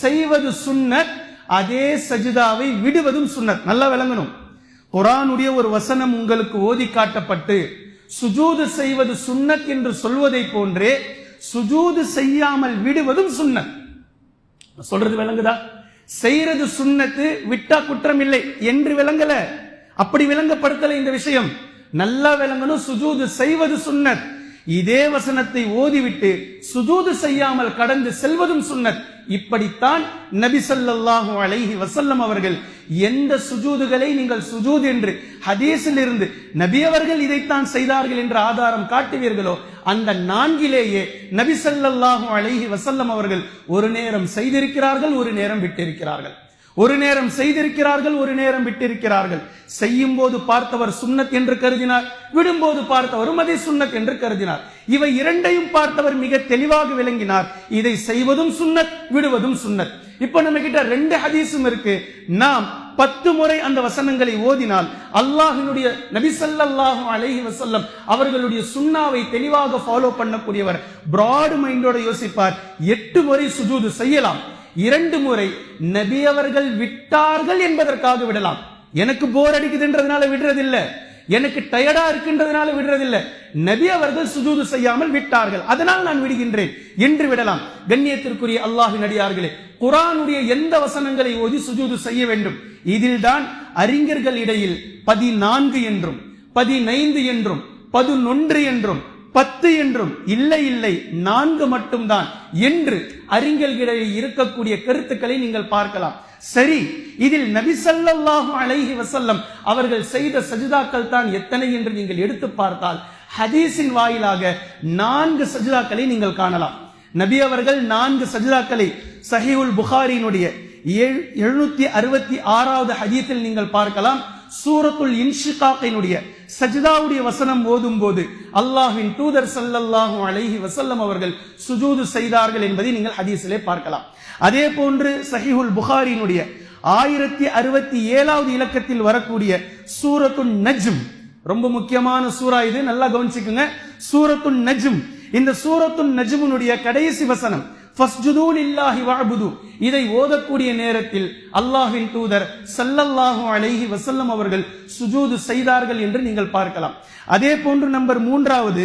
செய்வது சுன்னத், அதே சஜ்தாவை விடுவதும் சுன்னத். நல்லா விளங்கணும். குர்ஆனுடைய ஒரு வசனம் உங்களுக்கு ஓதி காட்டப்பட்டு சுஜூது செய்வது சுன்னத் என்று சொல்வதை போன்றே சுஜூது செய்யாமல் விடுவதும் சுன்னத். சொல்றது விளங்குதா? செய்யறது சுன்னத்து, விட்டா குற்றம் இல்லை என்று விளங்கல, அப்படி விளங்கப்படுத்தல இந்த விஷயம். நல்லா விளங்கணும், சுஜூது செய்வது சுன்னத். இதே வசனத்தை ஓதிவிட்டு சுஜூது செய்யாமல் கடந்து செல்வதும் சுன்னத். இப்படித்தான் நபி ஸல்லல்லாஹு அலைஹி வஸல்லம் அவர்கள் எந்த சுஜூதுகளை நீங்கள் சுஜூத் என்று ஹதீஸில் இருந்து நபி அவர்கள் இதைத்தான் செய்தார்கள் என்ற ஆதாரம் காட்டுவீர்களோ அந்த 4லேயே நபி ஸல்லல்லாஹு அலைஹி வஸல்லம் அவர்கள் ஒரு நேரம் செய்திருக்கிறார்கள், ஒரு நேரம் விட்டிருக்கிறார்கள். ஒரு நேரம் செய்திருக்கிறார்கள், ஒரு நேரம் விட்டிருக்கிறார்கள். செய்யும் போது பார்த்தவர் சுன்னத் என்று கருதினார், விடும்போது பார்த்தவரும் அதை சுன்னத் என்று கருதினார். இவை இரண்டையும் பார்த்தவர் மிக தெளிவாக விளங்கினார், இதை செய்வதும் சுன்னத், விடுவதும் சுன்னத். இப்ப நம்ம கிட்ட 2 ஹதீஸும் இருக்கு. நாம் 10 முறை அந்த வசனங்களை ஓதினால் அல்லாஹ்வினுடைய நபி ஸல்லல்லாஹு அலைஹி வஸல்லம் அவர்களுடைய சுன்னாவை தெளிவாக ஃபாலோ பண்ணக்கூடியவர் பிராட் மைண்டோட யோசிப்பார். 8 முறை சுஜூது செய்யலாம். 2 முறை நபி அவர்கள் விட்டார்கள் என்பதற்காக விடலாம். எனக்கு போர் அடிக்குதுன்றதுனால விடுறதில்ல, எனக்கு டயர்டா இருக்குன்றதுனால விடுறதில்ல. நபி அவர்கள் சுஜூது செய்யாமல் விட்டார்கள், அதனால் நான் விடுகின்றேன் என்று விடலாம். கண்ணியத்திற்குரிய அல்லாஹ்வின் அடியார்களே, குர்ஆனுடைய எந்த வசனங்களை ஓதி சுஜூது செய்ய வேண்டும்? இதில் தான் அறிஞர்கள் இடையில் 14 என்றும் 15 என்றும் 11 என்றும் 10 என்றும் இல்லை 4 மட்டும்தான் என்று அறிஞர்களிடையே இருக்கக்கூடிய கருத்துக்களை நீங்கள் பார்க்கலாம். சரி, இதில் நபி ஸல்லல்லாஹு அலைஹி வஸல்லம் அவர்கள் செய்த சஜிதாக்கள் தான் எத்தனை என்று நீங்கள் எடுத்து பார்த்தால் ஹதீஸின் வாயிலாக 4 சஜிதாக்களை நீங்கள் காணலாம். நபி அவர்கள் 4 சஜிதாக்களை சஹீஹுல் புகாரியினுடைய 766வது ஹதீஸில் நீங்கள் பார்க்கலாம். சூரத்துல் இன்ஷிகாக்கினுடைய சஜ்தாவுடைய வசனம் ஓதும் போது அல்லாஹ்வின் தூதர் ஸல்லல்லாஹு அலைஹி வஸல்லம் அவர்கள் சுஜூது செய்தார்கள் என்பதை நீங்கள் ஹதீஸிலே பார்க்கலாம். அதே போன்று சஹீஹுல் புகாரியினுடைய 1067வது இலக்கத்தில் வரக்கூடிய சூரத்துன் நஜ்ம், ரொம்ப முக்கியமான சூரா இது, நல்லா கவனிச்சுக்குங்க. சூரத்துன் நஜ்ம், இந்த சூரத்துன் நஜ்முனுடைய கடைசி வசனம் ஃபஸ்ஜுது லில்லாஹி வஅபுது, இதை ஓதக்கூடிய நேரத்தில் அல்லாஹ்வின் தூதர் ஸல்லல்லாஹு அலைஹி வஸல்லம் அவர்கள் சுஜூது செய்தார்கள் என்று நீங்கள் பார்க்கலாம். அதே போன்று நம்பர் 3வது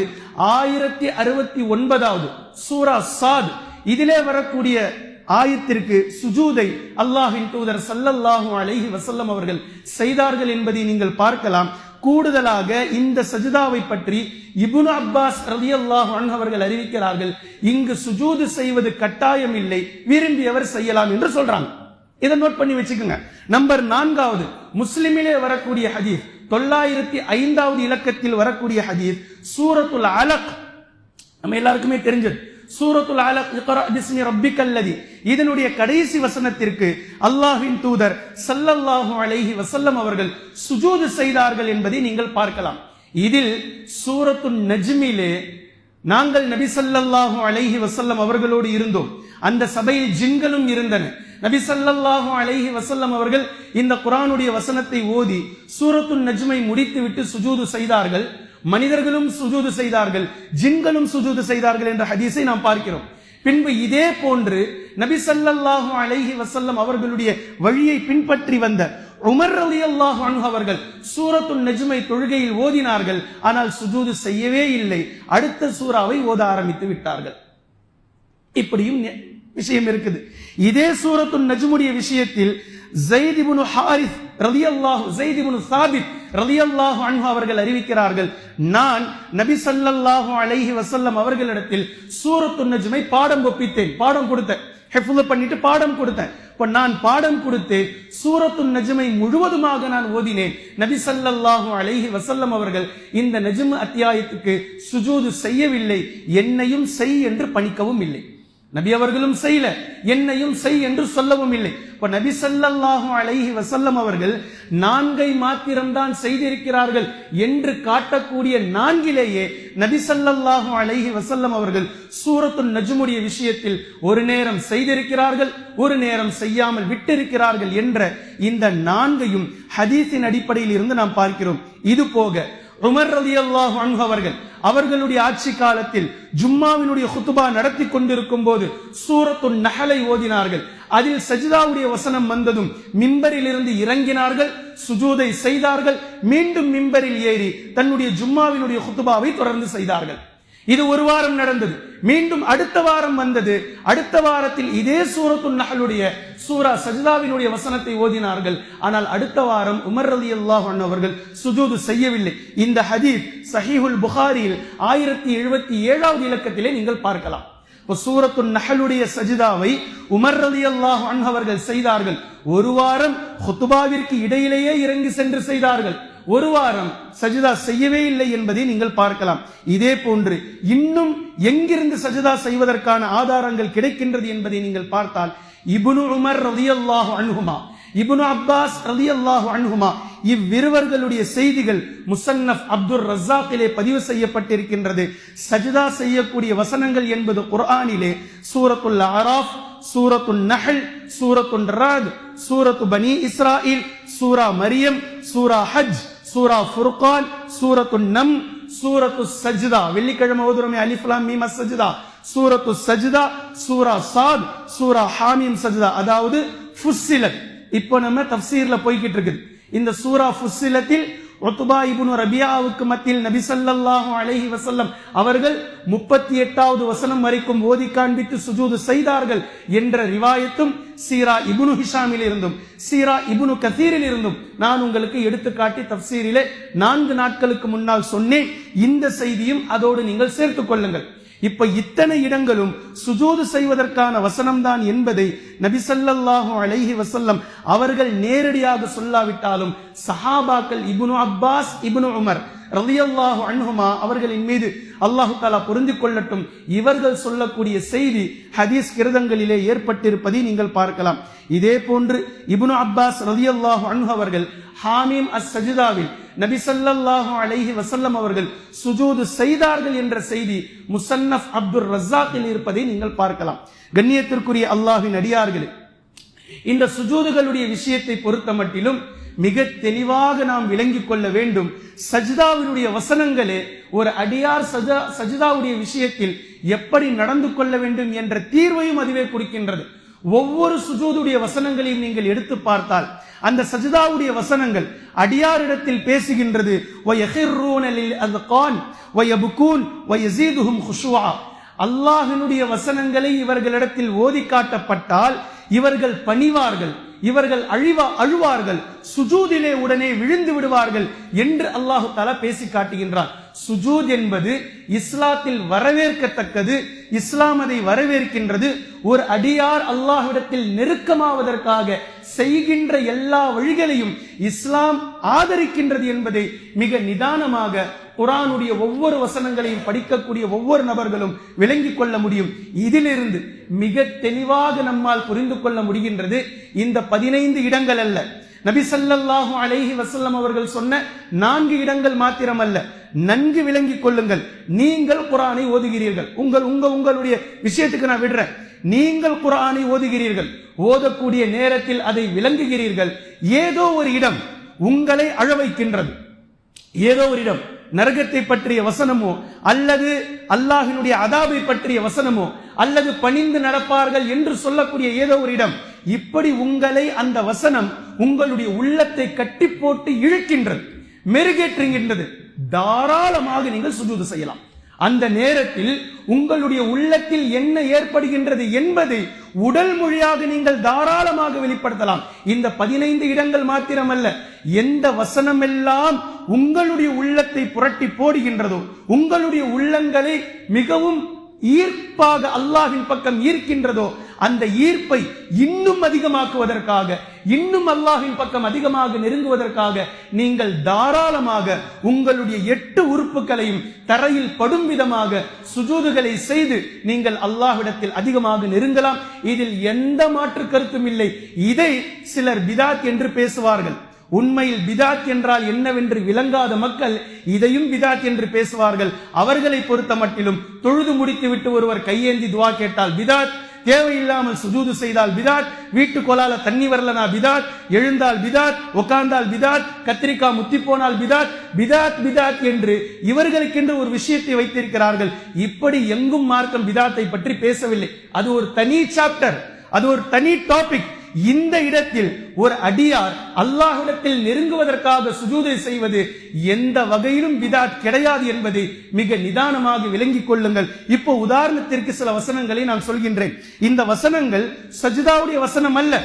1069வது சூரா சாத், இதிலே வரக்கூடிய ஆயத்திற்கு சுஜூதை அல்லாஹ்வின் தூதர் ஸல்லல்லாஹு அலைஹி வஸல்லம் அவர்கள் செய்தார்கள் என்பதை நீங்கள் பார்க்கலாம். கூடுதலாக இந்த சஜிதாவை பற்றி இப்னு அப்பாஸ் ரலியல்லாஹு அன்ஹு அவர்கள் அறிவிக்கிறார்கள், இங்கு சுஜூது செய்வது கட்டாயம் இல்லை, விரும்பியவர் செய்யலாம் என்று சொல்றாங்க. இதை நோட் பண்ணி வச்சுக்கோங்க. நம்பர் 4வது முஸ்லிமிலே வரக்கூடிய ஹதீஸ் 905வது இலக்கத்தில் வரக்கூடிய ஹதீஸ் சூரத்துல் அலக், நம்ம எல்லாருக்குமே தெரிஞ்சது. சூரத்துல் அலக் இக்ரா பிஸ்மி ரப்பிக்கல்லதி, இதனுடைய கடைசி வசனத்திற்கு அல்லாஹ்வின் தூதர் ஸல்லல்லாஹு அலைஹி வஸல்லம் அவர்கள் சுஜூது செய்தார்கள் என்பதை நீங்கள் பார்க்கலாம். இதில் சூரத்துன் நஜ்மிலே நாங்கள் நபி ஸல்லல்லாஹு அலைஹி வஸல்லம் அவர்களோடு இருந்தோம். அந்த சபையில் ஜின்களும் இருந்தன. நபி ஸல்லல்லாஹு அலைஹி வஸல்லம் அவர்கள் இந்த குர்ஆனுடைய வசனத்தை ஓதி சூரத்துன் நஜ்மை முடித்துவிட்டு சுஜூது செய்தார்கள். மனிதர்களும் சுஜூது செய்தார்கள், ஜின்களும் சுஜூது செய்தார்கள் என்ற ஹதீஸை நாம் பார்க்கிறோம். பின்பு இதே போன்று நபி ஸல்லல்லாஹு அலைஹி வஸல்லம் அவர்களுடைய வழியை பின்பற்றி வந்த உமர் ரலியல்லாஹு அன்ஹு அவர்கள் சூரத்துன் நஜ்மை தொழுகையில் ஓதினார்கள், ஆனால் சுஜூது செய்யவே இல்லை. அடுத்த சூராவை ஓத ஆரம்பித்து விட்டார்கள். இப்படியும் விஷயம் இருக்குது. இதே சூரத்துன் நஜ்முடைய விஷயத்தில் ஸைத் இப்னு ஹாரிஸ் ரலியல்லாஹு ஸைத் இப்னு சாபித் ரலியல்லாஹு அன்ஹு அவர்கள் அறிவிக்கிறார்கள், நான் நபி ஸல்லல்லாஹு அலைஹி வஸல்லம் அவர்களிடத்தில் சூரத்துன் நஜ்மை பாடம் ஒப்பித்தேன், பாடம் கொடுத்தேன், ஹிஃப்ஸ் பண்ணிட்டு பாடம் கொடுத்தேன். இப்ப நான் பாடம் கொடுத்து சூரத்துன் நஜ்மை முழுவதுமாக நான் ஓதினேன். நபி ஸல்லல்லாஹு அலைஹி வஸல்லம் அவர்கள் இந்த நஜ்ம் அத்தியாயத்துக்கு சுஜூது செய்யவில்லை, என்னையும் செய் என்று பணிக்கவும் இல்லை. நபி அவர்களும் செய்யல, என்னையும் செய் என்று சொல்லவும் இல்லை. இப்ப நபி ஸல்லல்லாஹு அலைஹி வஸல்லம் அவர்கள் 4 மாத்திரம்தான் செய்திருக்கிறார்கள் என்று காட்டக்கூடிய 4லேயே நபி ஸல்லல்லாஹு அலைஹி வஸல்லம் அவர்கள் சூரத்துன் நஜ்முடைய விஷயத்தில் ஒரு நேரம் செய்திருக்கிறார்கள், ஒரு நேரம் செய்யாமல் விட்டிருக்கிறார்கள் என்ற இந்த 4ஐயும் ஹதீஸின் அடிப்படையில் இருந்து நாம் பார்க்கிறோம். இது போக உமர் ரலியல்லாஹு அன்ஹு அவர்களுடைய ஆட்சி காலத்தில் ஜும்மாவினுடைய குத்துபா நடத்தி கொண்டிருக்கும் போது சூரத்துன் நஹலை ஓதினார்கள். அதில் சஜ்தாவுடைய வசனம் வந்ததும் மிம்பரில் இருந்து இறங்கினார்கள், சுஜூதை செய்தார்கள், மீண்டும் மிம்பரில் ஏறி தன்னுடைய ஜும்மாவினுடைய குத்துபாவை தொடர்ந்து செய்தார்கள். இது ஒரு வாரம் நடந்தது. மீண்டும் அடுத்த வாரம் வந்தது. அடுத்த வாரத்தில் இதே சூரத்துன் நஹலுடைய சூரா சஜ்தாவினுடைய வசனத்தை ஓதினார்கள். ஆனால் அடுத்த வாரம் உமர் ரலியல்லாஹு அன்ஹு அவர்கள் சுஜூது செய்யவில்லை. இந்த ஹதீஸ் சஹீஹுல் புகாரியில் 1077வது இலக்கத்திலே நீங்கள் பார்க்கலாம். சூரத்துன் நஹலுடைய சஜ்தாவை உமர் ரலியல்லாஹு அன்ஹு அவர்கள் செய்தார்கள். ஒரு வாரம் குத்பாவிற்கு இடையிலேயே இறங்கி சென்று செய்தார்கள். ஒரு வாரம் சஜ்தா செய்யவே இல்லை என்பதை நீங்கள் பார்க்கலாம். இதே போன்று இன்னும் எங்கிருந்து சஜ்தா செய்வதற்கான ஆதாரங்கள் கிடைக்கின்றது என்பதை நீங்கள் பார்த்தால் இப்னு உமர் ரலியல்லாஹு அன்ஹுமா இப்னு அப்பாஸ் ரலியல்லாஹு அன்ஹுமா இவ்விருவர்களுடைய செய்திகள் முஸன்னஃப் அப்துர் ரஸாக்கிலே பதிவு செய்யப்பட்டிருக்கின்றது. சஜ்தா செய்யக்கூடிய வசனங்கள் என்பது குர்ஆனிலே சூரத்துல் அராஃப், சூரத்துன் நஹல், சூரத்துன் ராத், சூரத்து பனி இஸ்ராயில், சூரா மரியம், சூரா ஹஜ், சூரா ஃபுர்கான், சூரத்துன் நம், சூரத்து சஜ்தா, வெள்ளிக்கிழமை ஓதுறோமே அலிஃப் லாம் மீம் அஸ்-சஜ்தா, சூரத்து சஜ்தா, சூரா சாத், சூரா ஹாமீம் சஜ்தா, அதாவது ஃபுஸ்ஸிலத். இப்போ நம்ம தஃப்சீர்ல போய்கிட்டு இருக்குது. இந்த சூரா ஃபுஸ்ஸிலத்தில் உத்பா இப்னு ரபியாவுக்கு மத்தியில் நபி ஸல்லல்லாஹு அலைஹி வஸல்லம் அவர்கள் 38வது வசனம் வரைக்கும் ஓதி காண்பித்து சுஜூது செய்தார்கள் என்ற ரிவாயத்தும் சீரா இப்னு ஹிஷாமில் இருந்தும் சீரா இப்னு கதீரில் இருந்தும் நான் உங்களுக்கு எடுத்துக்காட்டி தஃப்சீரிலே 4 நாட்களுக்கு முன்னால் சொன்னேன். இந்த செய்தியும் அதோடு நீங்கள் சேர்த்துக் கொள்ளுங்கள். இப்ப இத்தனை இடங்களும் சுஜூது செய்வதற்கான வசனம் தான் என்பதை நபி ஸல்லல்லாஹு அலைஹி வஸல்லம் அவர்கள் நேரடியாக சொல்லாவிட்டாலும் சஹாபாக்கள் இப்னு அப்பாஸ், இப்னு உமர் ரலியல்லாஹு அன்ஹுமா அவர்களின் மீது அல்லாஹு தஆலா பொருந்திக் கொள்ளட்டும், இவர்கள் சொல்லக்கூடிய செய்தி ஹதீஸ் கிரந்தங்களிலே ஏற்பட்டிருப்பதை நீங்கள் பார்க்கலாம். இதே போன்று இப்னு அப்பாஸ் ரலியல்லாஹு அன்ஹு அவர்கள் ஹாமீம் அஸ்-சஜ்தாவில் நபி ஸல்லல்லாஹு அலைஹி வஸல்லம் அவர்கள் சுஜூது செய்தார்கள் என்ற செய்தி முஸன்னஃப் அப்துர் ரஸாக்கில் இருப்பதை நீங்கள் பார்க்கலாம். கண்ணியத்திற்குரிய அல்லாஹ்வின் அடியார்களே, இந்த சுஜூதுகளுடைய விஷயத்தை பொறுத்த மட்டிலும் மிக தெளிவாக நாம் விளங்கிக் கொள்ள வேண்டும். சஜ்தாவினுடைய வசனங்களே ஒரு அடியார் சஜ்தாவுடைய விஷயத்தில் எப்படி நடந்து கொள்ள வேண்டும் என்ற தீர்வையும் அதுவே குறிக்கின்றது. ஒவ்வொரு சுஜூதுடைய வசனங்களையும் நீங்கள் எடுத்து பார்த்தால் அந்த சஜ்தாவுடைய வசனங்கள் அடியாரிடத்தில் பேசுகின்றது. அல்லாஹ்வினுடைய வசனங்களை இவர்களிடத்தில் ஓதி காட்டப்பட்டால் இவர்கள் பணிவார்கள், இவர்கள் அழுவார்கள், சுஜூதிலே உடனே விழுந்து விடுவார்கள் என்று அல்லாஹு தஆலா பேசி காட்டுகின்றார். சுஜூத் என்பது இஸ்லாத்தில் வரவேற்கத்தக்கது. இஸ்லாம் அதை வரவேற்கின்றது. ஒரு அடியார் அல்லாஹ்விடத்தில் நெருக்கமாவதற்காக செய்கின்ற எல்லா வழிகளையும் இஸ்லாம் ஆதரிக்கின்றது என்பதை மிக நிதானமாக குர்ஆனுடைய ஒவ்வொரு வசனங்களையும் படிக்கக்கூடிய ஒவ்வொரு நபர்களும் விளங்கிக் கொள்ள முடியும். இதிலிருந்து மிக தெளிவாக நம்மால் புரிந்து கொள்ள முடிகின்றது. இந்த 15 இடங்கள் அல்ல, நபி ஸல்லல்லாஹு அலைஹி வஸல்லம் அவர்கள் சொன்ன 4 இடங்கள் மாத்திரமல்ல. நன்கு விளங்கிக் கொள்ளுங்கள். நீங்கள் குர்ஆனை ஓதுகிறீர்கள், உங்களுடைய விஷயத்துக்கு நான் விடுறேன். நீங்கள் குர்ஆனை ஓதுகிறீர்கள், ஓதக்கூடிய நேரத்தில் அதை விளங்குகிறீர்கள். ஏதோ ஒரு இடம் உங்களை அழ வைக்கின்றது. ஏதோ ஒரு இடம் நரகத்தை பற்றிய வசனமோ அல்லது அல்லாஹ்வினுடைய அதாபை பற்றிய வசனமோ அல்லது பணிந்து நடப்பார்கள் என்று சொல்லக்கூடிய ஏதோ ஒரு இடம், இப்படி உங்களை அந்த வசனம் உங்களுடைய உள்ளத்தை கட்டி போட்டு இழுக்கின்றது, மெருகேற்றுகின்றது. தாராளமாக நீங்கள் சுஜூது செய்யலாம். அந்த நேரத்தில் உங்களுடைய உள்ளத்தில் என்ன ஏற்படுகின்றது என்பதை உடல் மொழியாக நீங்கள் தாராளமாக வெளிப்படுத்தலாம். இந்த 15 இடங்கள் மாத்திரமல்ல, எந்த வசனமெல்லாம் உங்களுடைய உள்ளத்தை புரட்டி போடுகின்றதோ, உங்களுடைய உள்ளங்களை மிகவும் ஈர்ப்பாக அல்லாஹ்வின் பக்கம் ஈர்க்கின்றதோ, அந்த ஈர்ப்பை இன்னும் அதிகமாக்குவதற்காக, இன்னும் அல்லாஹ்வின் பக்கம் அதிகமாக நெருங்குவதற்காக நீங்கள் தாராளமாக உங்களுடைய 8 உறுப்புகளையும் தரையில் படும் விதமாக சுஜூதுகளை செய்து நீங்கள் அல்லாஹ்விடத்தில் அதிகமாக நெருங்கலாம். இதில் எந்த மாற்று கருத்தும் இல்லை. இதை சிலர் பிதாத் என்று பேசுவார்கள். உண்மையில் பிதாத் என்றால் என்னவென்று விளங்காத மக்கள் இதையும் பிதாத் என்று பேசுவார்கள். அவர்களை பொறுத்த மட்டிலும் தொழுது முடித்து விட்டு ஒருவர் கையேந்தி துவா கேட்டால் பிதாத், தேவையில்லாமல் சுஜூது செய்தால் பிதாத், வீட்டு கோலால தண்ணி வரலனா பிதாத், எழுந்தால் பிதாத், உட்கார்ந்தால் பிதாத், கத்திரிக்காய் முத்தி போனால் பிதாத், பிதாத் பிதாத் என்று இவர்களுக்கென்று ஒரு விஷயத்தை வைத்திருக்கிறார்கள். இப்படி எங்கும் மார்க்கம் பிதாத்தை பற்றி பேசவில்லை. அது ஒரு தனி சாப்டர், அது ஒரு தனி டாபிக். இந்த இடத்தில் ஒரு அடியார் அல்லாஹ்விடத்தில் நெருங்குவதற்காக சுஜூதை செய்வது எந்த வகையிலும் பிதாத் கிடையாது என்பதை மிக நிதானமாக விளங்கிக் கொள்ளுங்கள். இப்போ உதாரணத்திற்கு சில வசனங்களை நான் சொல்கின்றேன். இந்த வசனங்கள் சஜ்தாவுடைய வசனம் அல்ல,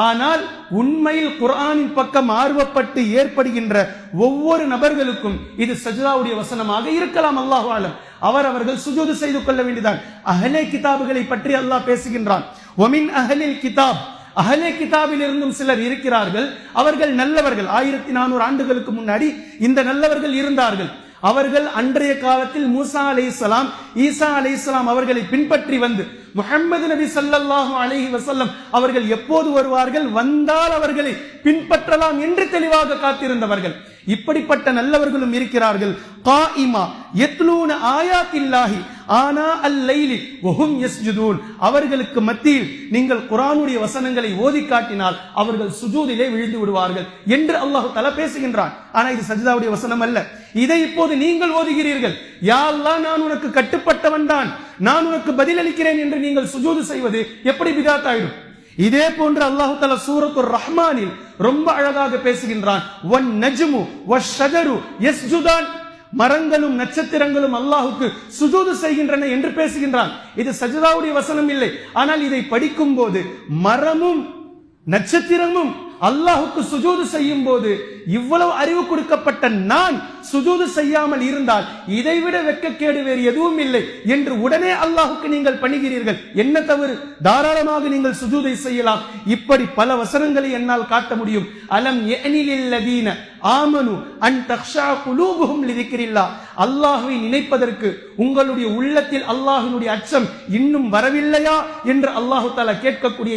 ஆனால் உண்மையில் குர்ஆனின் பக்கம் ஆர்வப்பட்டு ஏற்படுகின்ற ஒவ்வொரு நபர்களுக்கும் இது சஜ்தாவுடைய வசனமாக இருக்கலாம். அல்லாஹு ஆலம். அவர்கள் சுஜூது செய்து கொள்ள வேண்டியதான். அஹ்லே கிதாபுகளை பற்றி அல்லாஹ் பேசுகின்றான். வமின் அஹ்லில் கிதாப், அஹ்லே கிதாபில் இருந்தும் சிலர் இருக்கிறார்கள், அவர்கள் நல்லவர்கள். 1400 ஆண்டுகளுக்கு முன்னாடி இந்த நல்லவர்கள் இருந்தார்கள். அவர்கள் அன்றைய காலத்தில் மூசா அலைஹிஸ்ஸலாம், ஈசா அலைஹிஸ்ஸலாம் அவர்களை பின்பற்றி வந்து முஹம்மது நபி ஸல்லல்லாஹு அலைஹி வஸல்லம் அவர்கள் எப்போது வருவார்கள், வந்தால் அவர்களை பின்பற்றலாம் என்று தெளிவாக காத்திருந்தவர்கள். இப்படிப்பட்ட நல்லவர்களும் இருக்கிறார்கள். காயிமா யத்லூன ஆயாத்தில்லாஹி ஆனா அல்-லைலி வஹும் யஸ்ஜுதூன். அவர்களுக்கு மத்தியில் நீங்கள் குர்ஆனுடைய வசனங்களை ஓதி காட்டினால் அவர்கள் சுஜூதிலே விழுந்து விடுவார்கள் என்று அல்லாஹ் தஆலா பேசுகின்றான். ஆனா இது சஜ்தாவுடைய வசனம் அல்ல. இதை இப்போது நீங்கள் ஓதுகிறீர்கள். யா அல்லாஹ், நான் உனக்கு கட்டுப்பட்டவன் தான், நான் உனக்கு பதிலளிக்கிறேன் என்று நீங்கள் சுஜூது செய்வது எப்படி பிதாத் ஆயிடும்? இதே போன்று அல்லாஹ் தஆலா சூரத்துர் ரஹ்மானில் ரொம்ப அழகாக பேசுகின்றான். வன் நஜ்மு வஷ்ஷஜரு யஸ்ஜுதான். மரங்களும் நட்சத்திரங்களும் அல்லாஹுக்கு சுஜூது செய்கின்றன என்று பேசுகின்றான். இது சஜ்தாவுடைய வசனம் இல்லை. ஆனால் இதை படிக்கும் போது மரமும் நட்சத்திரமும் அல்லாஹுக்கு சுஜூது செய்யும் போது இவ்வளவு அறிவு கொடுக்கப்பட்ட நான் சுஜூது செய்யாமல் இருந்தால் இதைவிட வெட்கக்கேடு வேறு எதுவும் இல்லை என்று உடனே அல்லாஹுக்கு நீங்கள் பணிகிறீர்கள். என்ன தவறு? தாராளமாக நீங்கள் சுஜூதை செய்யலாம். இப்படி பல வசனங்களை என்னால் காட்ட முடியும். அலம் யஅனிலில்லதீன ஆமனு அன் தக்ஷா குலூபுஹும் லிதிக்ரில்லாஹ். அல்லாஹ்வை நினைப்பதற்கு உங்களுடைய உள்ளத்தில் அல்லாஹ்வினுடைய அச்சம் இன்னும் வரவில்லையா என்று அல்லாஹ் தஆலா கேட்கக்கூடிய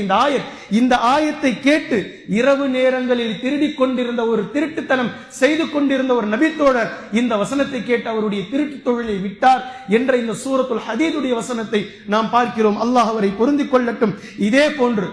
இந்த ஆயத்தை கேட்டு இரவு நேரங்களில் திருடிக் கொண்டிருந்த ஒரு திருட்டுத்தனம் செய்து கொண்டிருந்த ஒரு நபித்தோழர் இந்த வசனத்தை கேட்டு அவருடைய திருட்டு தொழிலை விட்டார் என்ற இந்த சூரத்துல் ஹதீதுடைய வசனத்தை நாம் பார்க்கிறோம். அல்லாஹ் அவரை பொருந்திக் கொள்ளட்டும். இதே போன்று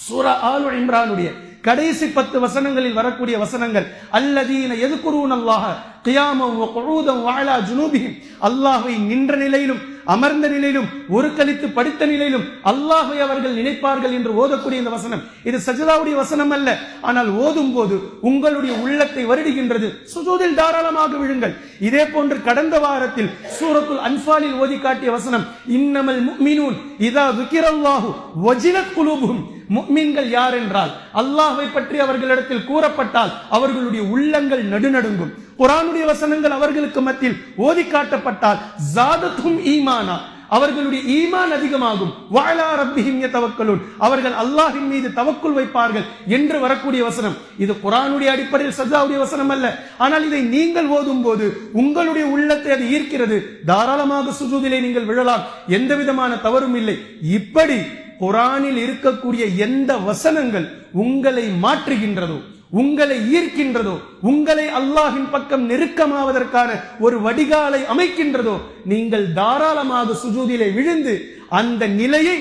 சூரா ஆலு இம்ரானுடைய கடைசி 10 வசனங்களில் வரக்கூடிய வசனங்கள் அல்லதீன யذ்குரூனல்லாஹ கியாமன் வ குஊதன் வ அலா ஜுனூபிஹிம். அல்லாஹ்வை நின்ற நிலையிலும் அமர்ந்த நிலையிலும் ஒரு கலித்து படித்த நிலையிலும் அல்லாஹ்வை அவர்கள் நினைப்பார்கள் என்று ஓதக்கூடிய இந்த வசனம் இது சஜ்தாவுடைய வசனம் அல்ல. ஆனால் ஓதும் போது உங்களுடைய உள்ளத்தை வருடுகின்றது. சுஜூதில் தாராளமாக விழுங்கள். இதே போன்று கடந்த வாரத்தில் சூரத்துல் அன்ஃபாலில் ஓதி காட்டிய வசனம் இன்னமல் முஃமினூன் இதா ذுகிரல்லாஹு வஜிலத் குலூபுஹும். முஃமின்கள் யார் என்றால் அல்லாஹ்வை பற்றி அவர்களிடத்தில் கூறப்பட்டால் அவர்களுடைய உள்ளங்கள் நடுநடுங்கும். குர்ஆனுடைய வசனங்கள் அவர்களுக்கு மத்தியில் ஓதி காட்டப்பட்டால் ஜாதத்துஹும் ஈமானா, அவர்களுடைய ஈமான் அதிகமாகும். வஅலா ரப்பிஹிம் யதவக்கலூன், அவர்கள் அல்லாஹ்வின் மீது தவக்குல் வைப்பார்கள் என்று வரக்கூடிய வசனம் இது குர்ஆனுடைய அடிப்படையில் சஜ்தாவுடைய வசனம் அல்ல. ஆனால் இதை நீங்கள் ஓதும் போது உங்களுடைய உள்ளத்தை அது ஈர்க்கிறது. தாராளமாக சுஜூதிலே நீங்கள் விழலாம். எந்த விதமான தவறும் இல்லை. இப்படி குர்ஆனில் இருக்கக்கூடிய எந்த வசனங்கள் உங்களை மாற்றுகின்றதோ, உங்களை ஈர்க்கின்றதோ, உங்களை அல்லாஹ்வின் பக்கம் நெருக்கமாவதற்கான ஒரு வடிகாலை அமைக்கின்றதோ, நீங்கள் தாராளமாக சுஜூதிலே விழுந்து அந்த நிலையை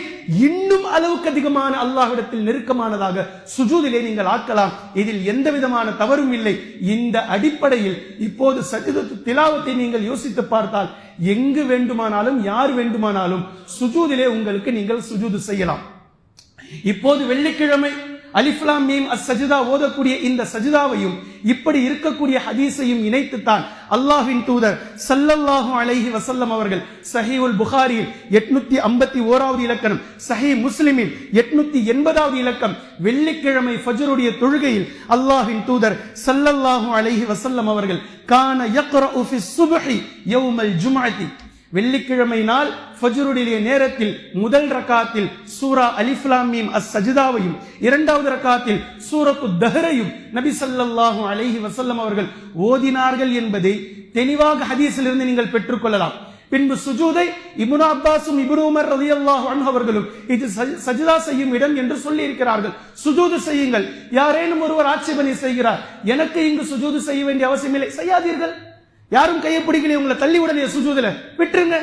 இன்னும் அளவுக்கு அதிகமான அல்லாஹ்விடத்தில் நெருக்கமானதாக சுஜூதிலே நீங்கள் ஆக்கலாம். இதில் எந்த விதமான தவறும் இல்லை. இந்த அடிப்படையில் இப்போது சஜ்தத்து திலாவத்தை நீங்கள் யோசித்து பார்த்தால் எங்கு வேண்டுமானாலும் யார் வேண்டுமானாலும் சுஜூதிலே உங்களுக்கு நீங்கள் சுஜூது செய்யலாம். இப்போது வெள்ளிக்கிழமை அலிஃப் லாம் மீம் அஸ்-சஜ்தா ஓதக்கூடிய இந்த சஜ்தாவையும் இப்படி இருக்கக்கூடிய ஹதீஸையும் இணைத்துத்தான் அல்லாஹ்வின் தூதர் ஸல்லல்லாஹு அலைஹி வஸல்லம் அவர்கள் ஸஹீஹுல் புகாரியில் 851வது இலக்கம், ஸஹீஹ் முஸ்லிமில் 880வது இலக்கம், வெள்ளிக்கிழமை ஃபஜ்ருடைய தொழுகையில் அல்லாஹ்வின் தூதர் ஸல்லல்லாஹு அலைஹி வஸல்லம் அவர்கள் கான யக்ரஉ ஃபிஸ் சுப்ஹி யௌமல் ஜும்அத்தி, வெள்ளிக்கிழமை நாள் ஃபஜ்ருடைய நேரத்தில் முதல் ரக்காத்தில் சூரா அலிஃப் லாம் மீம் அஸ்-சஜ்தாவையும் இரண்டாவது ரக்காத்தில் சூரத்து தஹரையும் நபி ஸல்லல்லாஹு அலைஹி வஸல்லம் அவர்கள் ஓதினார்கள் என்பதை தெளிவாக ஹதீஸில் இருந்து நீங்கள் பெற்றுக்கொள்ளலாம். பின்பு சுஜூதை இப்னு அப்பாஸும் இப்னு உமர் ரலியல்லாஹு அன்ஹு அவர்களும் இது சஜ்தா செய்யும் இடம் என்று சொல்லி இருக்கிறார்கள். சுஜூது செய்யுங்கள். யாரேனும் ஒருவர் ஆட்சேபனை செய்கிறார், எனக்கு இங்கு சுஜூது செய்ய வேண்டிய அவசியம் இல்லை, செய்யாதீர்கள். யாரும் கையை பிடிக்கலையே, உங்களை தள்ளி உடனே சுஜூதுல விட்டுருங்க.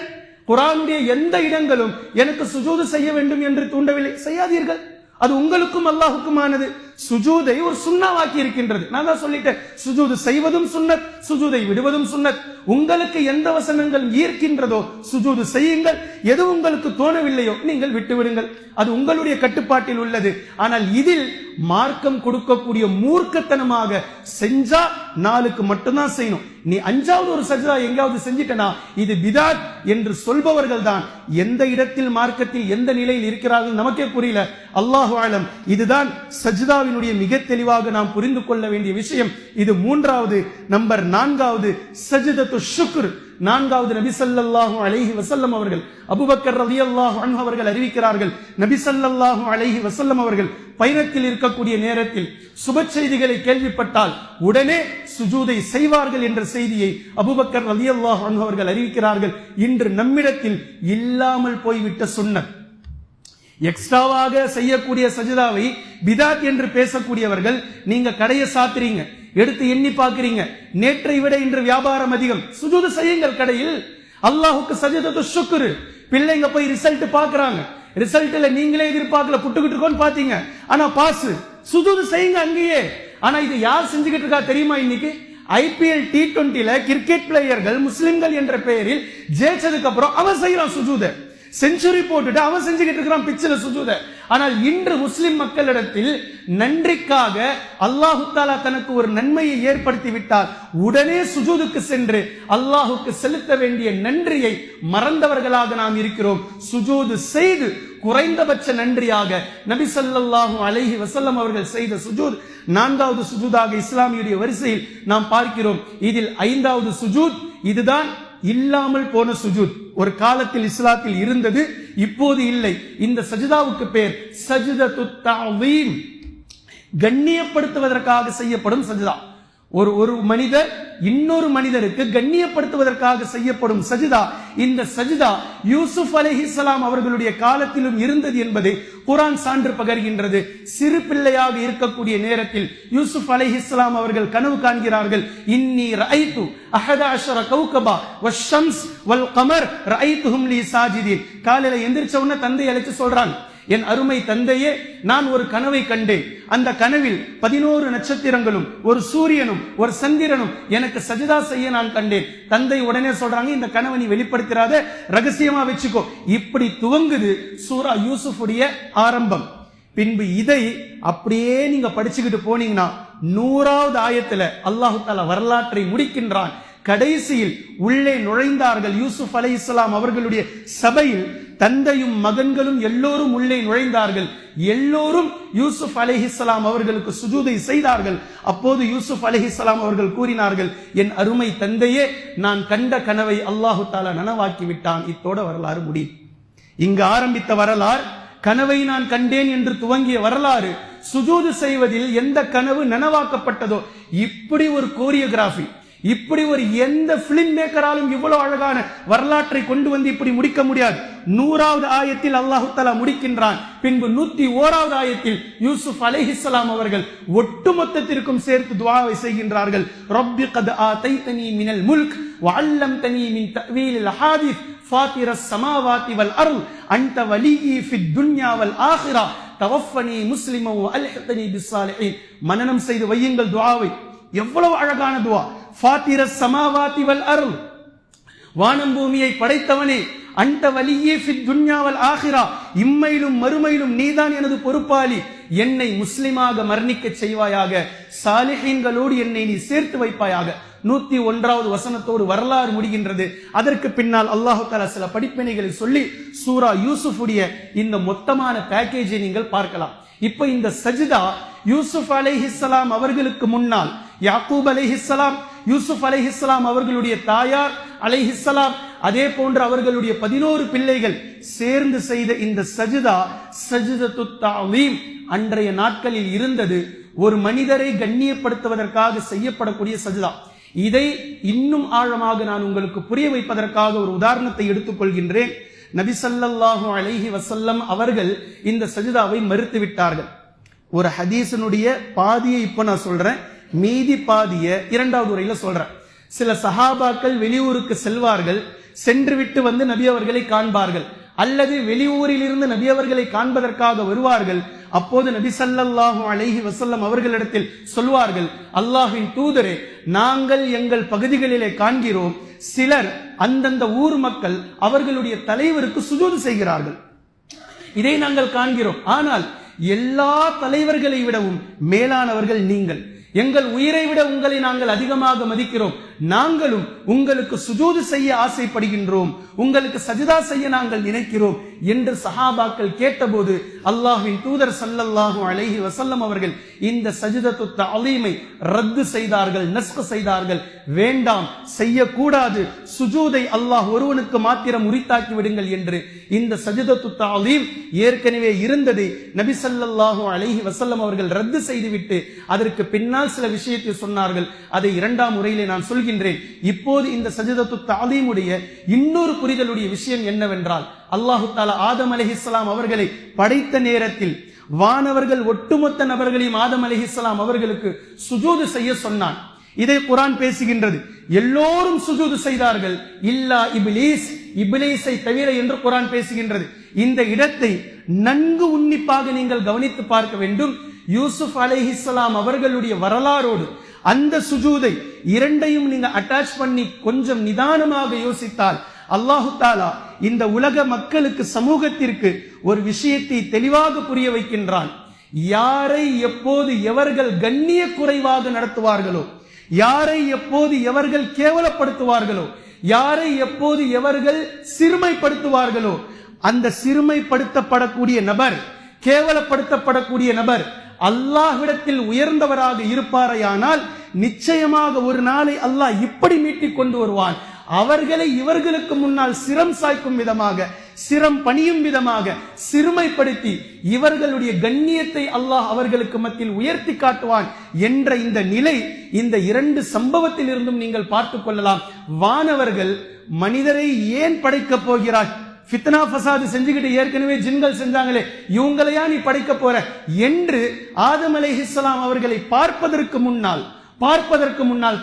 குர்ஆனுடைய எந்த இடங்களும் எனக்கு சுஜூது செய்ய வேண்டும் என்று தூண்டவில்லை, செய்யாதீர்கள். அது உங்களுக்கும் அல்லாஹுக்குமானது. சுஜூதை ஒரு சுன்னாவாக்கி இருக்கின்றது. நான் தான் சொல்லிட்டேன், சுஜூது செய்வதும் சுன்னத், சுஜூதை விடுவதும் சுன்னத். உங்களுக்கு எந்த வசனங்கள் ஈர்க்கின்றதோ சுஜூது செய்யுங்கள். எது உங்களுக்கு தோணவில்லையோ நீங்கள் விட்டு விடுங்கள். அது உங்களுடைய கட்டுப்பாட்டில் உள்ளது. ஆனால் இதில் மார்க்கம் கொடுக்கக்கூடிய மூர்க்கத்தனமாக செஞ்சா 4க்கு மட்டும்தான் செய்யணும். நீ 5வது ஒரு சஜ்தா எங்காவது செஞ்சிட்டனா இது பிதாத் என்று சொல்பவர்கள் தான் எந்த இடத்தில் மார்க்கத்தில் எந்த நிலையில் இருக்கிறார்கள் நமக்கே புரியல. அல்லாஹு ஆலம். இதுதான் சஜ்தாவினுடைய மிக தெளிவாக நாம் புரிந்து கொள்ள வேண்டிய விஷயம். இது 3வது. நம்பர் 4வது சஜ்தத்து ஷுக்ர். 4வது நபி ஸல்லல்லாஹு அலைஹி வஸல்லம் அவர்கள் அபூபக்கர் ரலியல்லாஹு அன்ஹு அவர்கள் அறிவிக்கிறார்கள், நபி ஸல்லல்லாஹு அலைஹி வஸல்லம் அவர்கள் பயணத்தில் இருக்கக்கூடிய நேரத்தில் சுப செய்திகளை கேள்விப்பட்டால் உடனே சுஜூதை செய்வார்கள் என்ற செய்தியை அபூபக்கர் ரலியல்லாஹு அன்ஹு அவர்கள் அறிவிக்கிறார்கள். இன்று நம்மிடத்தில் இல்லாமல் போய்விட்ட சுன்னத். எக்ஸ்ட்ராவாக செய்யக்கூடிய சஜிதாவை பிதாத் என்று பேசக்கூடியவர்கள், நீங்க கடையை சாத்துறீங்க, எடுத்து எண்ணி பார்க்கிறீங்க, நேற்றை விட இன்று வியாபாரம் அதிகம், சுஜூது செய்யுங்கள் கடையில். அல்லாஹுக்கு சஜிதத்து ஷுக்ரு. பிள்ளைங்க போய் ரிசல்ட் பாக்குறாங்க, ரிசல்ட்ல நீங்களே எதிர்பார்க்கல, புட்டுக்கிட்டு இருக்கோன்னு பாத்தீங்க, ஆனா பாஸ். சுஜூது செய்யுங்க அங்கேயே. ஆனா இது யார் செஞ்சுக்கிட்டு இருக்கா தெரியுமா? இன்னைக்கு IPL T20ல கிரிக்கெட் பிளேயர்கள் முஸ்லிம்கள் என்ற பெயரில் ஜெயிச்சதுக்கு அப்புறம் அவன் செய்யறான் சுஜூத, செஞ்சுரி போட்டுட்டு அவன் செஞ்சுக்கிட்டு இருக்கிறான் பிச்சில சுஜூத. ஆனால் இன்று முஸ்லிம் மக்களிடத்தில் நன்றிக்காக அல்லாஹு தாலா தனக்கு ஒரு நன்மையை ஏற்படுத்தி விட்டால் உடனே சுஜூதுக்கு சென்று அல்லாஹுக்கு செலுத்த வேண்டிய நன்றியை மறந்தவர்களாக நாம் இருக்கிறோம். சுஜூது செய்து குறைந்தபட்ச நன்றியாக நபி ஸல்லல்லாஹு அலைஹி வஸல்லம் அவர்கள் செய்த சுஜூத் 4வது சுஜூதாக இஸ்லாமியுடைய வரிசையில் நாம் பார்க்கிறோம். இதில் 5வது சுஜூத் இதுதான் இல்லாமல் போன சுஜூத். ஒரு காலத்தில் இஸ்லாத்தில் இருந்தது, இப்போது இல்லை. இந்த சஜிதாவுக்கு பேர் சஜ்தத்துத் தஅதீம், கண்ணியப்படுத்துவதற்காக செய்யப்படும் சஜிதா. ஒரு மனிதர் இன்னொரு மனிதருக்கு கண்ணியப்படுத்துவதற்காக செய்யப்படும் சஜிதா. இந்த சஜிதா யூசுப் அலைஹிஸ்ஸலாம் அவர்களுடைய காலத்திலும் இருந்தது என்பதை குர்ஆன் சான்று பகர்கின்றது. சிறு பிள்ளையாக இருக்கக்கூடிய நேரத்தில் யூசுப் அலைஹிஸ்ஸலாம் அவர்கள் கனவு காண்கிறார்கள். இன்னி ரஅய்து 11 கௌகபா வஷம்ஸ் வல் கமர் ரஅய்துஹும் லீ சாஜிதீன். காலையில எந்திரிச்ச உடனே தந்தை அழைச்சு சொல்றாங்க, என் அருமை தந்தையே, நான் ஒரு கனவை கண்டேன். அந்த கனவில் 11 நட்சத்திரங்களும் ஒரு சூரியனும் ஒரு சந்திரனும் எனக்கு சஜிதா செய்ய நான் கண்டேன். தந்தை உடனே சொல்றாங்க, இந்த கனவை நீ வெளிப்படுத்திராத, ரகசியமா வச்சுக்கோ. இப்படி துவங்குது சூரா யூசுஃபுடைய ஆரம்பம். பின்பு இதை அப்படியே நீங்க படிச்சுக்கிட்டு போனீங்கன்னா 100வது ஆயத்துல அல்லாஹு தஆலா வரலாற்றை முடிக்கின்றான். கடைசியில் உள்ளே நுழைந்தார்கள் யூசுப் அலைஹிஸ்ஸலாம் அவர்களுடைய சபையில். தந்தையும் மகன்களும் எல்லோரும் உள்ளே நுழைந்தார்கள். எல்லோரும் யூசுப் அலைஹிஸ்ஸலாம் அவர்களுக்கு சுஜூதை செய்தார்கள். அப்போது யூசுப் அலைஹிஸ்ஸலாம் அவர்கள் கூறினார்கள், என் அருமை தந்தையே, நான் கண்ட கனவை அல்லாஹு தஆலா நனவாக்கி விட்டான். இத்தோட வரலாறு முடியும். இங்கு ஆரம்பித்த வரலாறு, கனவை நான் கண்டேன் என்று துவங்கிய வரலாறு, சுஜூது செய்வதில் எந்த கனவு நனவாக்கப்பட்டதோ, இப்படி ஒரு கோரியோகிராஃபி, இப்படி ஒரு எந்த பிலிம் மேக்கராலும் இவ்வளவு அழகான வரலாற்றை கொண்டு வந்து இப்படி முடிக்க முடியாது. 100வது ஆயத்தில் அல்லாஹு தஆலா முடிக்கின்றான். பின்பு 101வது ஆயத்தில் யூசுப் அலைஹிஸ்ஸலாம் அவர்கள் ஒட்டுமொத்தத்திற்கும் சேர்த்து துஆவை செய்கின்றார்கள். ரப்பி கத் ஆதைதனி மினல் முல்க் வஅல்லம்தனி மின் தஅவீலில் ஹாதீஸ் ஃபாத்திரஸ் ஸமாவாதி வல் அர்த் அன்த வலியி ஃபித் துன்யா வல் ஆখিরা தவஃபனி முஸ்லிமன் வஅல்ஹிக்னி பிஸ்ஸாலிஹீன். மனனம் செய்து வையுங்கள் துஆவை. எவ்வளவு அழகான துஆ. ஃபாத்திரஸ் ஸமாவாதி வல் அர்த், வானம் பூமியை படைத்தவனே, அன்த வலியே ஃபித் துன்யா வல் ஆখিরা, இம்மையிலும் மறுமையிலும் நீதான் எனது பொறுப்பாளி, என்னை முஸ்லிமாக மரணிக்க செய்வாயாக, சாலிஹீன்களோடு என்னை நீ சேர்த்து வைப்பாயாக. 101வது வசனத்தோடு வரலாறு முடிகின்றது. அதற்கு பின்னால் அல்லாஹு தஆலா சில படிப்பினைகளை சொல்லி சூரா யூசுஃபுடைய இந்த மொத்தமான பேக்கேஜை நீங்கள் பார்க்கலாம். இப்ப இந்த சஜிதா யூசுப் அலைஹிஸ்ஸலாம் அவர்களுக்கு முன்னால் யாக்கூப் அலைஹிஸ்ஸலாம், யூசுப் அலைஹிஸ்ஸலாம் அவர்களுடைய தாயார் அலைஹிஸ்ஸலாம், அதே போன்று அவர்களுடைய 11 பிள்ளைகள் சேர்ந்து செய்த இந்த சஜிதா சஜ்தத்துத் தஅலீம் அன்றைய நாட்களில் இருந்தது. ஒரு மனிதரை கண்ணியப்படுத்துவதற்காக செய்யப்படக்கூடிய சஜிதா. இதை இன்னும் ஆழமாக நான் உங்களுக்கு புரிய வைப்பதற்காக ஒரு உதாரணத்தை எடுத்துக் கொள்கின்றேன். நபி ஸல்லல்லாஹு அலைஹி வஸல்லம் அவர்கள் இந்த சஜிதாவை மறுத்து விட்டார்கள். ஒரு ஹதீஸினுடைய பாதியை இப்ப நான் சொல்றேன், மீதி பாதிய 2வது உரையில சொல்றேன். சில சஹாபாக்கள் வெளியூருக்கு செல்வார்கள், சென்று விட்டு வந்து நபி அவர்களை காண்பார்கள், அல்லது வெளியூரில் இருந்து நபி அவர்களை காண்பதற்காக வருவார்கள். அப்போது நபி ஸல்லல்லாஹு அலைஹி வஸல்லம் அவர்களிடத்தில் சொல்வார்கள், அல்லாஹ்வின் தூதரே, நாங்கள் எங்கள் பகுதிகளிலே காண்கிறோம், சிலர் அந்தந்த ஊர் மக்கள் அவர்களுடைய தலைவருக்கு சுஜூது செய்கிறார்கள், இதை நாங்கள் காண்கிறோம். ஆனால் எல்லா தலைவர்களை விடவும் மேலானவர்கள் நீங்கள், எங்கள் உயிரை விட உங்களை நாங்கள் அதிகமாக மதிக்கிறோம், நாங்களும் உங்களுக்கு சுஜூது செய்ய ஆசைப்படுகின்றோம், உங்களுக்கு சஜிதா செய்ய நாங்கள் நினைக்கிறோம் என்று சஹாபாக்கள் கேட்டபோது அல்லாஹ்வின் தூதர் ஸல்லல்லாஹு அலைஹி வஸல்லம் அவர்கள் இந்த சஜ்தத்து தஅலீமை ரத்து செய்தார்கள், நஸ்க் செய்தார்கள். வேண்டாம், செய்யக்கூடாது, சுஜூதை அல்லாஹ் ஒருவனுக்கு மாத்திரம் உரித்தாக்கி விடுங்கள் என்று இந்த சஜ்தத்து தஅலீம் ஏற்கனவே இருந்ததை நபி ஸல்லல்லாஹு அலைஹி வஸல்லம் அவர்கள் ரத்து செய்துவிட்டு அதற்கு பின்னால் சில விஷயத்தை சொன்னார்கள். அதை இரண்டாம் முறையிலே நான் சொல்கின்றேன். இப்போது இந்த சஜ்தத்து தஅலீமுடைய இன்னொரு புரிதலுடைய விஷயம் என்னவென்றால், அல்லாஹு தஆலா ஆதம் அலைஹிஸ்ஸலாம் அவர்களை படைத்த நேரத்தில் வானவர்கள் ஒட்டுமொத்த நபர்களையும் ஆதம் அலைஹிஸ்ஸலாம் அவர்களுக்கு சுஜூது செய்ய சொன்னான். இதை குர்ஆன் பேசுகின்றது. எல்லோரும் சுஜூது செய்தார்கள், இல்லா இப்லீஸ், இப்லீஸை தவிர என்று குர்ஆன் பேசுகின்றது. இந்த இடத்தை நன்கு உன்னிப்பாக நீங்கள் கவனித்து பார்க்க வேண்டும். யூசுப் அலைஹிஸ்ஸலாம் அவர்களுடைய வரலாறோடு அந்த சுஜூதை இரண்டையும் நீங்க அட்டாச் பண்ணி கொஞ்சம் நிதானமாக யோசித்தால் அல்லாஹு தஆலா இந்த உலக மக்களுக்கு, சமூகத்திற்கு ஒரு விஷயத்தை தெளிவாக புரிய வைக்கின்றான். யாரை எப்போது எவர்கள் கண்ணிய குறைவாக நடத்துவார்களோ, யாரை எப்போது எவர்கள் கேவலப்படுத்துவார்களோ, யாரை எப்போது எவர்கள் சிறுமைப்படுத்துவார்களோ, அந்த சிறுமைப்படுத்தப்படக்கூடிய நபர், கேவலப்படுத்தப்படக்கூடிய நபர் அல்லாஹ்விடத்தில் உயர்ந்தவராக இருப்பாரையானால் நிச்சயமாக ஒரு நாளை அல்லாஹ் இப்படி மீட்டிக் கொண்டு வருவான். அவர்களை இவர்களுக்கு முன்னால் சிரம் சாய்க்கும் விதமாக, சிரம் பணியும் விதமாக சிறுமைப்படுத்தி இவர்களுடைய கண்ணியத்தை அல்லாஹ் அவர்களுக்கு மத்தியில் உயர்த்தி காட்டுவான் என்ற இந்த நிலை இந்த இரண்டு சம்பவத்தில் இருந்தும் நீங்கள் பார்த்துக் கொள்ளலாம். வானவர்கள் மனிதரை ஏன் படைக்கப் போகிறாய், ஃபித்னா ஃபசாது செஞ்சுக்கிட்டு ஏற்கனவே ஜின்கள் செஞ்சாங்களே, இவங்களையா நீ படைக்க போற என்று ஆதம் அலைஹிஸ்ஸலாம் அவர்களை பார்ப்பதற்கு முன்னால்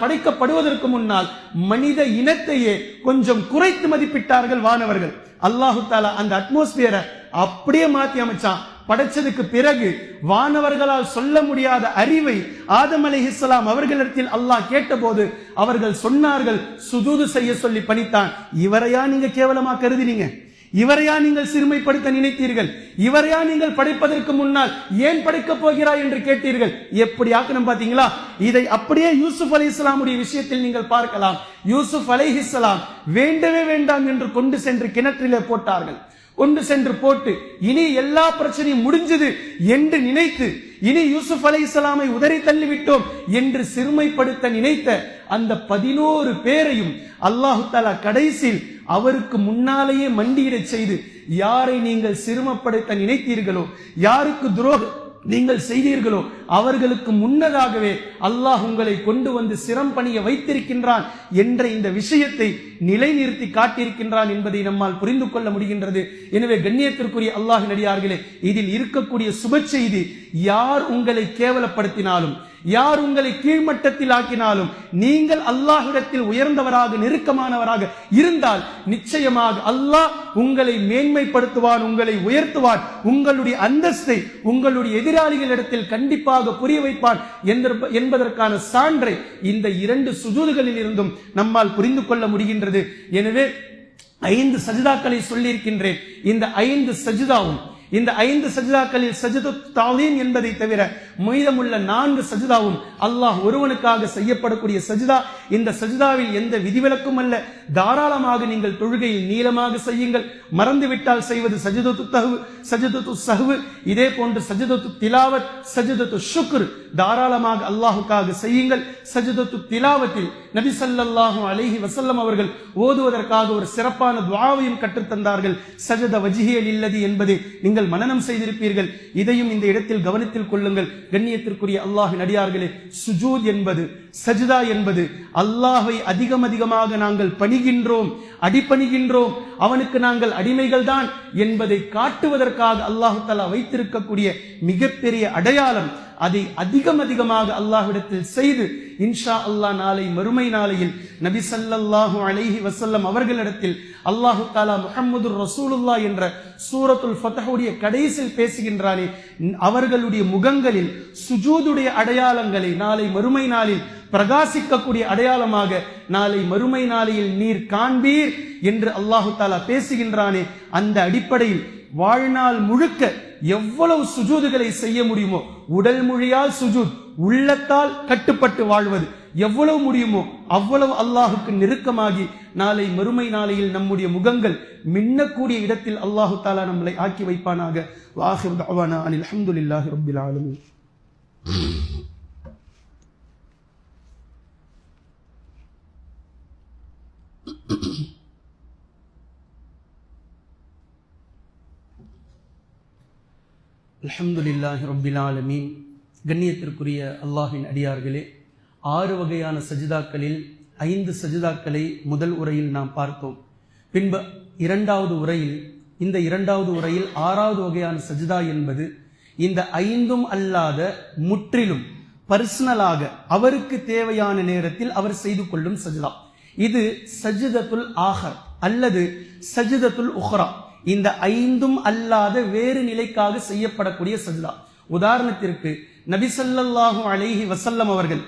படைக்கப்படுவதற்கு முன்னால் மனித இனத்தையே கொஞ்சம் குறைத்து மதிப்பிட்டார்கள் வானவர்கள். அல்லாஹு தஆலா அந்த அட்மாஸ்பியரை அப்படியே மாத்தி அமைச்சான். படைச்சதுக்கு பிறகு வானவர்களால் சொல்ல முடியாத அறிவை ஆதம் அலைஹிஸ்ஸலாம் அவர்களிடத்தில் அல்லாஹ் கேட்டபோது அவர்கள் சொன்னார்கள், சுஜூது செய்ய சொல்லி பணித்தான். இவரையா நீங்க கேவலமா கருதினீங்க, இவரையா நீங்கள் சிறுமைப்படுத்த நினைத்தீர்கள், இவரையா நீங்கள் படைப்பதற்கு முன்னால் ஏன் படைக்கப் போகிறாய் என்று கேட்டீர்கள். எப்படி ஆக்கணும் பாத்தீங்களா? இதை அப்படியே யூசுப் அலைஹிஸ்ஸலாமுடைய விஷயத்தில் நீங்கள் பார்க்கலாம். யூசுப் அலைஹிஸ்ஸலாம் வேண்டவே வேண்டாம் என்று கொண்டு சென்று கிணற்றிலே போட்டார்கள். கொண்டு சென்று போட்டு இனி எல்லா பிரச்சனையும் முடிஞ்சது என்று நினைத்து, இனி யூசுப் அலைஹிஸ்ஸலாமை உதறி தள்ளிவிட்டோம் என்று சிறுமைப்படுத்த நினைத்த அந்த 11 பேரையும் அல்லாஹு தஆலா கடைசியில் அவருக்கு முன்னாலேயே மண்டியிடச் செய்து, யாரை நீங்கள் சிறுமப்படுத்த நினைத்தீர்களோ, யாருக்கு துரோகம் நீங்கள் செய்தீர்களோ அவர்களுக்கு முன்னதாகவே அல்லாஹ் உங்களை கொண்டு வந்து சிரம் பணிய வைத்திருக்கின்றான் என்ற இந்த விஷயத்தை நிலைநிறுத்தி காட்டியிருக்கின்றான் என்பதை நம்மால் புரிந்து கொள்ள முடிகின்றது. எனவே கண்ணியத்திற்குரிய அல்லாஹ்வின் அடியார்களே, இதில் இருக்கக்கூடிய சுப செய்தி, யார் உங்களை கேவலப்படுத்தினாலும், யார் உங்களை கீழ்மட்டத்தில் ஆக்கினாலும், நீங்கள் அல்லாஹ்விடத்தில் உயர்ந்தவராக நெருக்கமானவராக இருந்தால் நிச்சயமாக அல்லாஹ் உங்களை மேன்மைப்படுத்துவான், உங்களை உயர்த்துவான், உங்களுடைய அந்தஸ்தை உங்களுடைய எதிராளிகளிடத்தில் கண்டிப்பாக புரிய வைப்பான் என்பதற்கான சான்றை இந்த இரண்டு சுஜூதுகளில் இருந்தும் நம்மால் புரிந்து கொள்ள முடிகின்றது. எனவே 5 சஜிதாக்களை சொல்லியிருக்கின்றேன். இந்த 5 சஜிதாவும், இந்த 5 சஜிதாக்களில் சஜ்தத்து தஅலீம் என்பதை தவிர மீதமுள்ள 4 சஜிதாவும் அல்லாஹ் ஒருவனுக்காக செய்யப்படக்கூடிய சஜிதா. இந்த சஜிதாவில் எந்த விதிவிலக்கும் அல்ல. தாராளமாக நீங்கள் தொழுகையில் நீளமாக செய்யுங்கள். மறந்துவிட்டால் செய்வது சஜ்தத்து சஹ்வு, இதே போன்று சஜ்தத்து திலாவத், சஜ்தத்து ஷுக்ர் தாராளமாக அல்லாஹுக்காக செய்யுங்கள். சஜ்தத்து திலாவத்தில் நபி ஸல்லல்லாஹு அலைஹி வஸல்லம் அவர்கள் ஓதுவதற்காக ஒரு சிறப்பான துஆவையும் கற்றுத்தந்தார்கள். சஜத வஜ்ஹிய லில்லதி என்பதை நீங்கள் மனனம் செய்திருப்பீர்கள். இதையும் இந்த இடத்தில் கவனத்தில் கொள்ளுங்கள். கண்ணியத்திற்குரிய அல்லாஹ்வின் அடியார்களே, சுஜூத் என்பது, சஜ்தா என்பது, அல்லாஹ்வை அதிகமாக நாங்கள் பணிகின்றோம், அடிபணிகின்றோம், அவனுக்கு நாங்கள் அடிமைகள் தான் என்பதை காட்டுவதற்காக அல்லாஹு தஆலா வைத்திருக்கக்கூடிய மிகப்பெரிய அடையாளம். அதை அதிகமாக அல்லாஹ்விடத்தில் செய்து இன்ஷா அல்லாஹ் நாளை மறுமை நாளையில் நபி ஸல்லல்லாஹு அலைஹி வஸல்லம் அவர்களிடத்தில் அல்லாஹு தஆலா முஹம்மது ரசூலுல்லாஹ் என்ற சூரத்துல் ஃபத்ஹுடைய கடைசியில் பேசுகின்றானே, அவர்களுடைய முகங்களில் சுஜூதுடைய அடையாளங்களை நாளை மறுமை நாளில் பிரகாசிக்கக்கூடிய அடையாளமாக நாளை மறுமை நாளையில் நீர் காண்பீர் என்று அல்லாஹு தஆலா பேசுகின்றானே, அந்த அடிப்படையில் வாழ்நாள் முழுக்க எவ்வளவு சுஜூதுகளை செய்ய முடியுமோ, உடல் மொழியால் சுஜூத், உள்ளத்தால் கட்டுப்பட்டு வாழ்வது, எவ்வளவு முடியுமோ அவ்வளவு அல்லாஹுக்கு நெருக்கமாகி நாளை மறுமை நாளையில் நம்முடைய முகங்கள் மின்னக்கூடிய இடத்தில் அல்லாஹு தாலா நம்மளை ஆக்கி வைப்பானாக. வாஹிர் தஅவானா அனில் ஹம்துலில்லாஹி ரப்பில் ஆலமீன். அல்ஹம்துலில்லாஹி ரப்பில் ஆலமீன். கண்ணியத்திற்குரிய அல்லாஹ்வின் அடியார்களே, 6 வகையான சஜிதாக்களில் 5 சஜிதாக்களை முதல் உரையில் நாம் பார்த்தோம். பின்பு இரண்டாவது உரையில் 6வது வகையான சஜிதா என்பது இந்த 5ம் அல்லாத முற்றிலும் பர்சனலாக அவருக்கு தேவையான நேரத்தில் அவர் செய்து கொள்ளும் சஜிதா. இது சஜிதத்துல் ஆஹர் அல்லது சஜிதத்துல் உஹ்ரா. இந்த 5ம் அல்லாத வேறு நிலைக்காக செய்யப்படக்கூடிய சஜிதா. உதாரணத்திற்கு நபி ஸல்லல்லாஹு அலைஹி வஸல்லம் அவர்கள்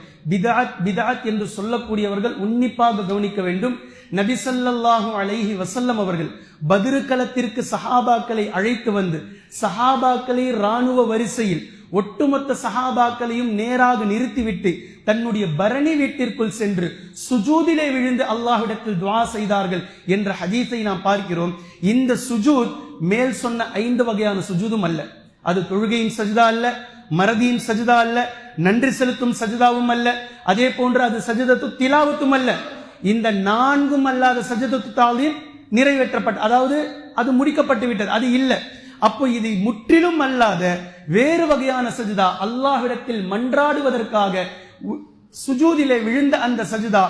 பிதஅத் என்று சொல்லக்கூடியவர்கள் உன்னிப்பாக கவனிக்க வேண்டும். நபி ஸல்லல்லாஹு அலைஹி வஸல்லம் அவர்கள் பத்ர் களத்திற்கு சஹாபாக்களை அழைத்து வந்து சஹாபாக்களை ராணுவ வரிசையில் ஒட்டுமொத்த சஹாபாக்களையும் நேராக நிறுத்திவிட்டு தன்னுடைய பரணி வீட்டிற்குள் சென்று சுஜூதிலே விழுந்து அல்லாஹ்விடத்தில் துஆ செய்தார்கள் என்ற ஹதீஸை நாம் பார்க்கிறோம். இந்த சுஜூத் மேல் சொன்ன 5 வகையான சுஜூதும் அல்ல. அது தொழுகையின் சஜிதா அல்ல, மறதியின் சஜிதா அல்ல, நன்றி செலுத்தும் சஜிதாவும் அல்ல, அதே போன்று அது சஜிதத்து திலாவத்தும் அல்ல. இந்த 4ம் அல்லாத சஜிதத்து தாலீம் நிறைவேற்றப்பட்ட, அதாவது அது முடிக்கப்பட்டு விட்டது, அது இல்லை. அப்போ இது முற்றிலும் அல்லாத வேறு வகையான சஜிதா, அல்லாஹ்விடத்தில் மன்றாடுவதற்காக சுஜூதிலே விழுந்த அந்த சஜிதா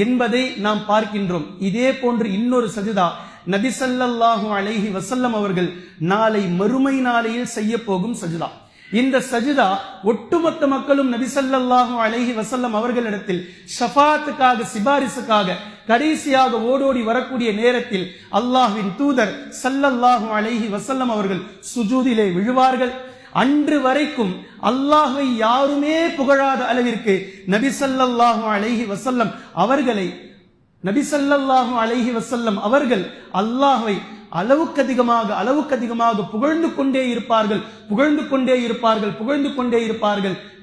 என்பதை நாம் பார்க்கின்றோம். இதே போன்று இன்னொரு சஜிதா நபி ஸல்லல்லாஹு அலைஹி வஸல்லம் அவர்கள் நாளை மறுமை நாளையில் செய்ய போகும் சஜிதா. இந்த சஜிதா ஒட்டுமொத்த மக்களும் நபி ஸல்லல்லாஹு அலைஹி வஸல்லம் அவர்களிடத்தில் ஷஃபாத்துக்காக, சிபாரிசுக்காக கடைசியாக ஓடோடி வரக்கூடிய நேரத்தில் அல்லாஹ்வின் தூதர் ஸல்லல்லாஹு அலைஹி வஸல்லம் அவர்கள் சுஜூதிலே விழுவார்கள். அன்று வரைக்கும் அல்லாஹ்வை யாருமே புகழாத அளவிற்கு நபி ஸல்லல்லாஹு அலைஹி வஸல்லம் அவர்கள் அல்லாஹ்வை அளவுக்கு அதிகமாக புகழ்ந்து கொண்டே இருப்பார்கள்.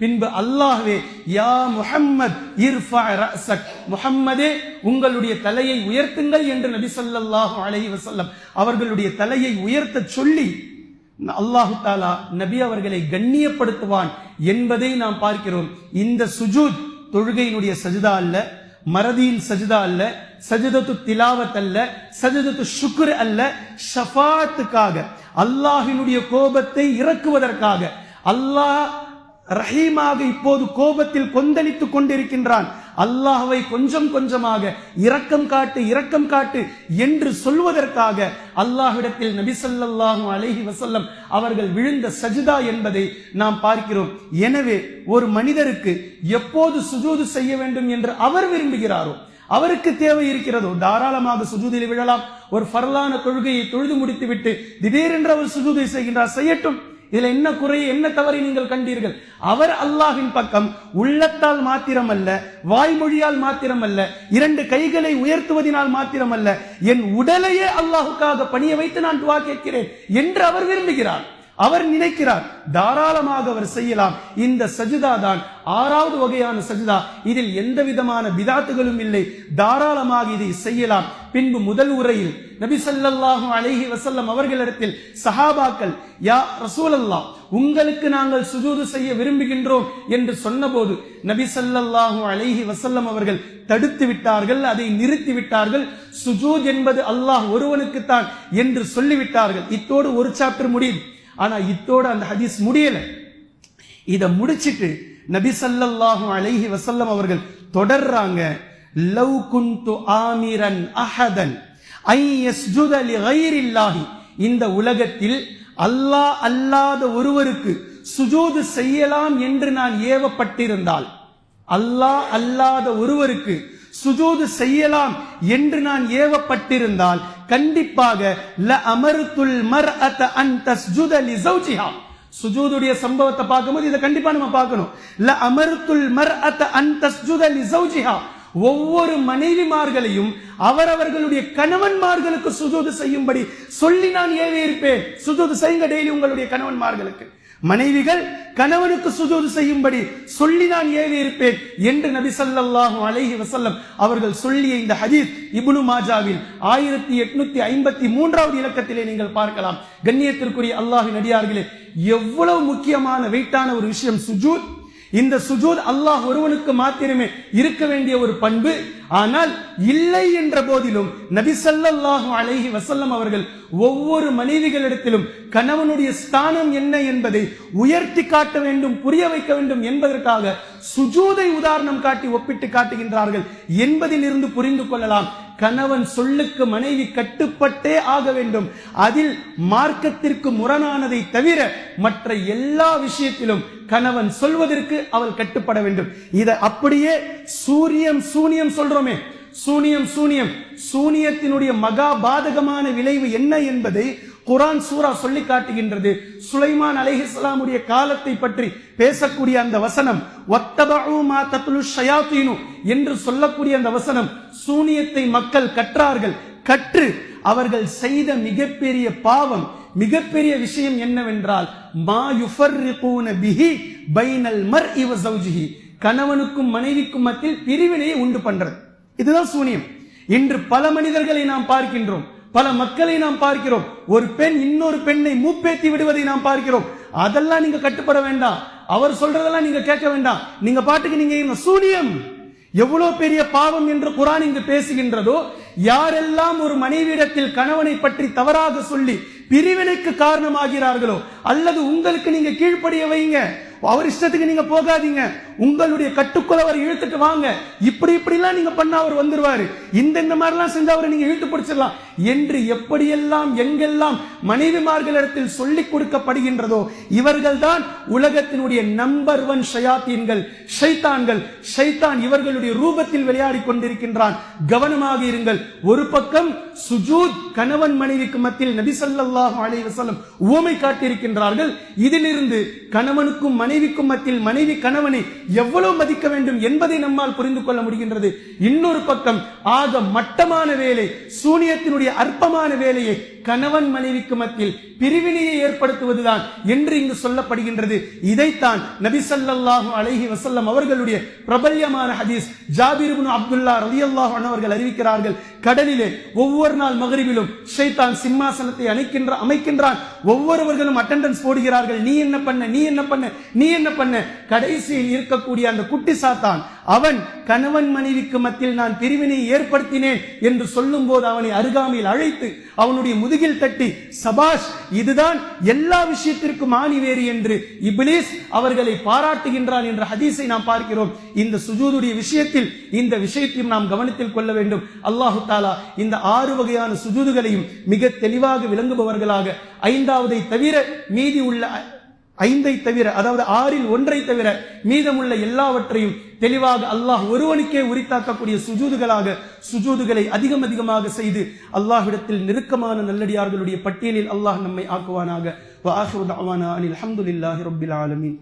பின்பு அல்லாஹ்வே யா முஹம்மத் இர்ஃபா ரஅஸக், முஹம்மதே உங்களுடைய தலையை உயர்த்துங்கள் என்று நபி ஸல்லல்லாஹு அலைஹி வஸல்லம் அவர்களுடைய தலையை உயர்த்த சொல்லி அல்லாஹு தாலா நபி அவர்களை கண்ணியப்படுத்துவான் என்பதை நாம் பார்க்கிறோம். இந்த சுஜூத் தொழுகையினுடைய சஜிதா அல்ல, மறதியின் சஜிதா அல்ல, சஜிதத்து திலாவத் அல்ல, சஜிதத்து ஷுக்ர் அல்ல. ஷஃபாத்துக்காக, அல்லாஹ்வினுடைய கோபத்தை இறக்குவதற்காக. அல்லாஹ் ரஹீமாக இப்போது கோபத்தில் கொந்தளித்துக் கொண்டிருக்கின்றான். அல்லாஹ்வை கொஞ்சம் கொஞ்சமாக இரக்கம் காட்டு என்று சொல்வதற்காக அல்லாஹ்விடத்தில் நபி ஸல்லல்லாஹு அலைஹி வஸல்லம் அவர்கள் விழுந்த சஜிதா என்பதை நாம் பார்க்கிறோம். எனவே ஒரு மனிதருக்கு எப்போது சுஜூது செய்ய வேண்டும் என்று அவர் விரும்புகிறாரோ, அவருக்கு தேவை இருக்கிறதோ தாராளமாக சுஜூதில் விழலாம். ஒரு ஃபர்லான தொழுகையை தொழுது முடித்துவிட்டு திடீரென்று அவர் சுஜூதை செய்கின்றார், செய்யட்டும். இதுல என்ன குறை, என்ன தவறை நீங்கள் கண்டீர்கள்? அவர் அல்லாஹ்வின் பக்கம் உள்ளத்தால் மாத்திரமல்ல, வாய்மொழியால் மாத்திரமல்ல, 2 கைகளை உயர்த்துவதனால் மாத்திரமல்ல, என் உடலையே அல்லாஹுக்காக பணிய வைத்து நான் துஆ கேட்கிறேன் என்று அவர் விரும்புகிறார், அவர் நினைக்கிறார். தாராளமாக அவர் செய்யலாம். இந்த சஜிதா தான் 6வது வகையான சஜிதா. இதில் எந்த விதமான பிதாத்துகளும் இல்லை. தாராளமாக இதை செய்யலாம். பின்பு முதல் உரையில் நபி ஸல்லல்லாஹு அலைஹி வஸல்லம் அவர்களிடத்தில் சஹாபாக்கள் யா ரசூலல்லாஹ், உங்களுக்கு நாங்கள் சுஜூது செய்ய விரும்புகின்றோம் என்று சொன்னபோது நபி ஸல்லல்லாஹு அலைஹி வஸல்லம் அவர்கள் தடுத்து விட்டார்கள், அதை நிறுத்தி விட்டார்கள். சுஜூத் என்பது அல்லாஹ் ஒருவனுக்குத்தான் என்று சொல்லிவிட்டார்கள். இத்தோடு ஒரு சாப்டர் முடியுது. ஆனா இத்தோடு அந்த ஹதீஸ் முடியல. இத முடிச்சிட்டு நபி ஸல்லல்லாஹு அலைஹி வஸல்லம் அவர்கள் தொடர்றாங்க. லவ் குன்து ஆமிரன் அஹதன் ஐ யஸ்ஜுத லிகைரில்லாஹி, இந்த உலகத்தில் அல்லாஹ் அல்லாத ஒருவருக்கு சுஜூது செய்யலாம் என்று நான் ஏவப்பட்டிருந்தால், அல்லாஹ் அல்லாத ஒருவருக்கு சுஜூது செய்யலாம் என்று நான் ஏவப்பட்டிருந்தால் கண்டிப்பாக ல அமர்துல் மர்அத அன் தஸ்ஜுத லிஸௌஜிஹா. சுஜூதுடைய சம்பவத்தை பார்க்கும்போது இதை கண்டிப்பா நம்ம பார்க்கணும். ல அமர்துல் மர்அத அன் தஸ்ஜுத லிஸௌஜிஹா, ஒவ்வொரு மனைவிமார்களையும் அவரவர்களுடைய கணவன்மார்களுக்கு சுஜூது செய்யும்படி சொல்லி நான் ஏவி இருப்பேன். சுஜூது செய்யுங்க டெய்லி உங்களுடைய கணவன்மார்களுக்கு. மனைவிகள் கணவனுக்கு சுஜூது செய்யும்படி சொல்லி நான் ஏவி இருப்பேன் என்று நபி ஸல்லல்லாஹு அலைஹி வஸல்லம் அவர்கள் சொல்லிய இந்த ஹதீஸ் இப்னு மாஜாவில் 1853வது இலக்கத்திலே நீங்கள் பார்க்கலாம். கண்ணியத்திற்குரிய அல்லாஹ்வின் அடியார்களே, எவ்வளவு முக்கியமான வெயிட்டான ஒரு விஷயம் சுஜூத். இந்த சுஜூத் அல்லாஹ் ஒருவனுக்கு மாத்திரமே இருக்க வேண்டிய ஒரு பண்பு. ஆனால் இல்லை என்ற போதிலும் நபி ஸல்லல்லாஹு அலைஹி வஸல்லம் அவர்கள் ஒவ்வொரு மனைவிகளிடத்திலும் கணவனுடைய ஸ்தானம் என்ன என்பதை உயர்த்தி காட்ட வேண்டும், புரிய வைக்க வேண்டும் என்பதற்காக சுஜூதை உதாரணம் காட்டி ஒப்பிட்டு காட்டுகின்றார்கள் என்பதில் இருந்து புரிந்து கொள்ளலாம், கணவன் சொல்லுக்கு மனைவி கட்டுப்பட்டே ஆக வேண்டும். அதில் மார்க்கத்திற்கு முரணானதை தவிர மற்ற எல்லா விஷயத்திலும் கணவன் சொல்வதற்கு அவள் கட்டுப்பட வேண்டும். இதை அப்படியே சூனியம் சொல்றோமே, சூனியத்தினுடைய மகா பாதகமான விளைவு என்ன என்பதை குர்ஆன் சூரா சொல்லி காட்டுகின்றது. சுலைமான் அலைஹிஸ்ஸலாமுடைய காலத்தை பற்றி பேசக்கூடிய அந்த வசனம், வத்தபஉ மா தத்லு ஷயாத்தீனு என்று சொல்லக்கூடிய அந்த வசனம், சூனியத்தை மக்கள் கற்றார்கள். கற்று அவர்கள் செய்த மிகப்பெரிய பாவம், மிகப்பெரிய விஷயம் என்னவென்றால், மா யுஃபர்ரிகூன பிஹி பைனல் மர்இ வ ஸௌஜிஹி, கணவனுக்கும் மனைவிக்கும் மத்தியில் பிரிவினையை உண்டு பண்றது. இதுதான் சூனியம். இன்று பல மனிதர்களை நாம் பார்க்கின்றோம், பல மக்களை நாம் பார்க்கிறோம். ஒரு பெண் இன்னொரு பெண்ணை மூப்பேத்தி விடுவதை நாம் பார்க்கிறோம். அதெல்லாம் நீங்க கட்டுப்பட வேண்டாம், அவர் சொல்றதெல்லாம் நீங்க கேட்க வேண்டாம், நீங்க பாட்டுக்கு நீங்க சூனியம். எவ்வளவு பெரிய பாவம் என்று குர்ஆன் இங்கு பேசுகின்றதோ, யாரெல்லாம் ஒரு மனைவியிடத்தில் கணவனை பற்றி தவறாக சொல்லி பிரிவினைக்கு காரணமாகிறார்களோ, அல்லது உங்களுக்கு நீங்க கீழ்ப்படிய வைங்க, அவர் இஷ்டத்துக்கு நீங்க போகாதீங்க, உங்களுடைய கட்டுக்குள்ள அவர் இழுத்துட்டு வாங்க, இப்படிலாம் நீங்க பண்ண அவர் வந்துருவாரு, இந்த மாதிரிலாம் செஞ்சு அவரை நீங்க இழுத்து பிடிச்சிடலாம் என்று எப்படியெல்லாம் எங்கெல்லாம் மனைவிமார்களிடத்தில் சொல்லிக் கொடுக்கப்படுகின்றதோ, இவர்கள் தான் உலகத்தினுடைய நம்பர் 1 ஷயாத்தீன்கள், ஷைத்தான்கள். ஷைத்தான் இவர்களுடைய ரூபத்தில் விளையாடி கொண்டிருக்கின்றான். கவனமாக இருங்கள். ஒரு பக்கம் சுஜூத், கணவன் மனைவிக்கு மத்தியில் நபி ஸல்லல்லாஹு அலைஹி வஸல்லம் உவமை காட்டியிருக்கின்றார்கள். இதிலிருந்து கணவனுக்கும் மனைவிக்கும் மத்தியில் மனைவி கணவனை எவ்வளவு மதிக்க வேண்டும் என்பதை நம்மால் புரிந்து கொள்ள முடிகின்றது. இன்னொரு பக்கம் ஆக மட்டமான வேலை, சூனியத்தினுடைய அற்பமான வேலையை கணவன் மனைவிக்கு மத்தியில் பிரிவினையை ஏற்படுத்துவதுதான் என்று இங்கு சொல்லப்படுகின்றது. இதைத்தான் நபி ஸல்லல்லாஹு அலைஹி வஸல்லம் அவர்களுடைய பிரபல்யமான ஹதீஸ் ஜாபிர் இப்னு அப்துல்லா ரலியல்லாஹு அன்ஹு அவர்கள் அறிவிக்கிறார்கள். கடலிலே ஒவ்வொரு நாள் மக்ரிபிலும் ஷைத்தான் சிம்மாசனத்தை அமைக்கின்றான். ஒவ்வொருவர்களும் அட்டெண்டன்ஸ் போடுகிறார்கள், நீ என்ன பண்ண. கடைசியில் இருக்கக்கூடிய அந்த குட்டி சாத்தான், அவன் கணவன் மனைவிக்கு மத்தியில் நான் பிரிவினை ஏற்படுத்தினேன் என்று சொல்லும் போது அவனை அருகாமையில் அழைத்து அவனுடைய முதுகில் தட்டி, சபாஷ், இதுதான் எல்லா விஷயத்திற்கும் ஆணிவேறு என்று இப்லீஸ் அவர்களை பாராட்டுகின்றான் என்ற ஹதீஸை நாம் பார்க்கிறோம். இந்த சுஜூதுடைய விஷயத்தில் இந்த விஷயத்தையும் நாம் கவனத்தில் கொள்ள வேண்டும். அல்லாஹு தஆலா இந்த 6 வகையான சுஜூதுகளையும் மிக தெளிவாக விளங்குபவர்களாக, 5வை தவிர மீதி உள்ள 5ஐ தவிர, அதாவது 6இல் 1ஐ தவிர மீதமுள்ள எல்லாவற்றையும் தெளிவாக அல்லாஹ் ஒருவனுக்கே உரித்தாக்கக்கூடிய சுஜூதுகளை அதிகமாக செய்து அல்லாஹ்விடத்தில் நெருக்கமான நல்லடியார்களுடைய பட்டியலில் அல்லாஹ் நம்மை ஆக்குவானாக. வ ஆகிரு தஅவானா அனில் ஹம்துலில்லாஹி ரப்பில் ஆலமீன்.